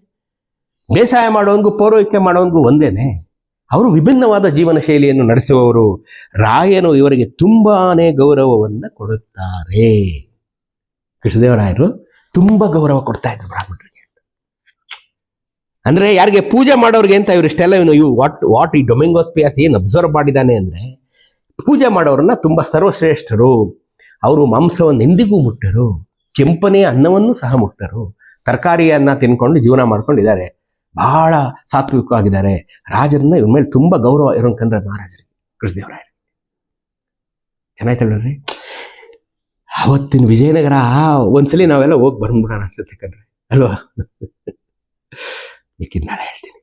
ಬೇಸಾಯ ಮಾಡೋನ್ಗೂ ಪೌರೋಹಿತ್ಯ ಮಾಡೋನ್ಗೂ ಒಂದೇನೆ. ಅವರು ವಿಭಿನ್ನವಾದ ಜೀವನ ಶೈಲಿಯನ್ನು ನಡೆಸುವವರು. ರಾಯನು ಇವರಿಗೆ ತುಂಬಾನೇ ಗೌರವವನ್ನು ಕೊಡುತ್ತಾರೆ. ಕೃಷ್ಣದೇವರಾಯರು ತುಂಬ ಗೌರವ ಕೊಡ್ತಾ ಇದ್ರು ಬ್ರಾಹ್ಮಣರಿಗೆ. ಅಂದ್ರೆ ಯಾರಿಗೆ ಪೂಜೆ ಮಾಡೋರಿಗೆ ಅಂತ ಇವರಿಷ್ಟೆಲ್ಲ ವಾಟ್ ಈ ಡೊಮಿಂಗೋಸ್ ಪಿಯಾಸ್ ಏನು ಅಬ್ಸರ್ವ್ ಮಾಡಿದ್ದಾನೆ ಅಂದ್ರೆ, ಪೂಜೆ ಮಾಡೋರನ್ನ ತುಂಬಾ ಸರ್ವಶ್ರೇಷ್ಠರು, ಅವರು ಮಾಂಸವನ್ನು ಎಂದಿಗೂ ಮುಟ್ಟರು, ಕೆಂಪನೆಯ ಅನ್ನವನ್ನು ಸಹ ಮುಟ್ಟರು, ತರಕಾರಿಯನ್ನ ತಿನ್ಕೊಂಡು ಜೀವನ ಮಾಡ್ಕೊಂಡಿದ್ದಾರೆ, ಬಹಳ ಸಾತ್ವಿಕವಾಗಿದ್ದಾರೆ. ರಾಜರನ್ನ ಇವ್ರ ಮೇಲೆ ತುಂಬಾ ಗೌರವ ಇರೋ ಕಂಡ್ರೆ ಮಹಾರಾಜರಿಗೆ, ಕೃಷ್ಣದೇವರಾಯರು. ಚೆನ್ನಾಯ್ತಲ್ರಿ. ಅವತ್ತಿನ ವಿಜಯನಗರ ಒಂದ್ಸಲಿ ನಾವೆಲ್ಲ ಹೋಗಿ ಬಂದ್ಬಿಡೋಣ ಅನ್ಸುತ್ತೆ ಕಣ್ರಿ, ಅಲ್ವಾ? ಮಿಕ್ಕಿದ್ ನಾಳೆ ಹೇಳ್ತೀನಿ.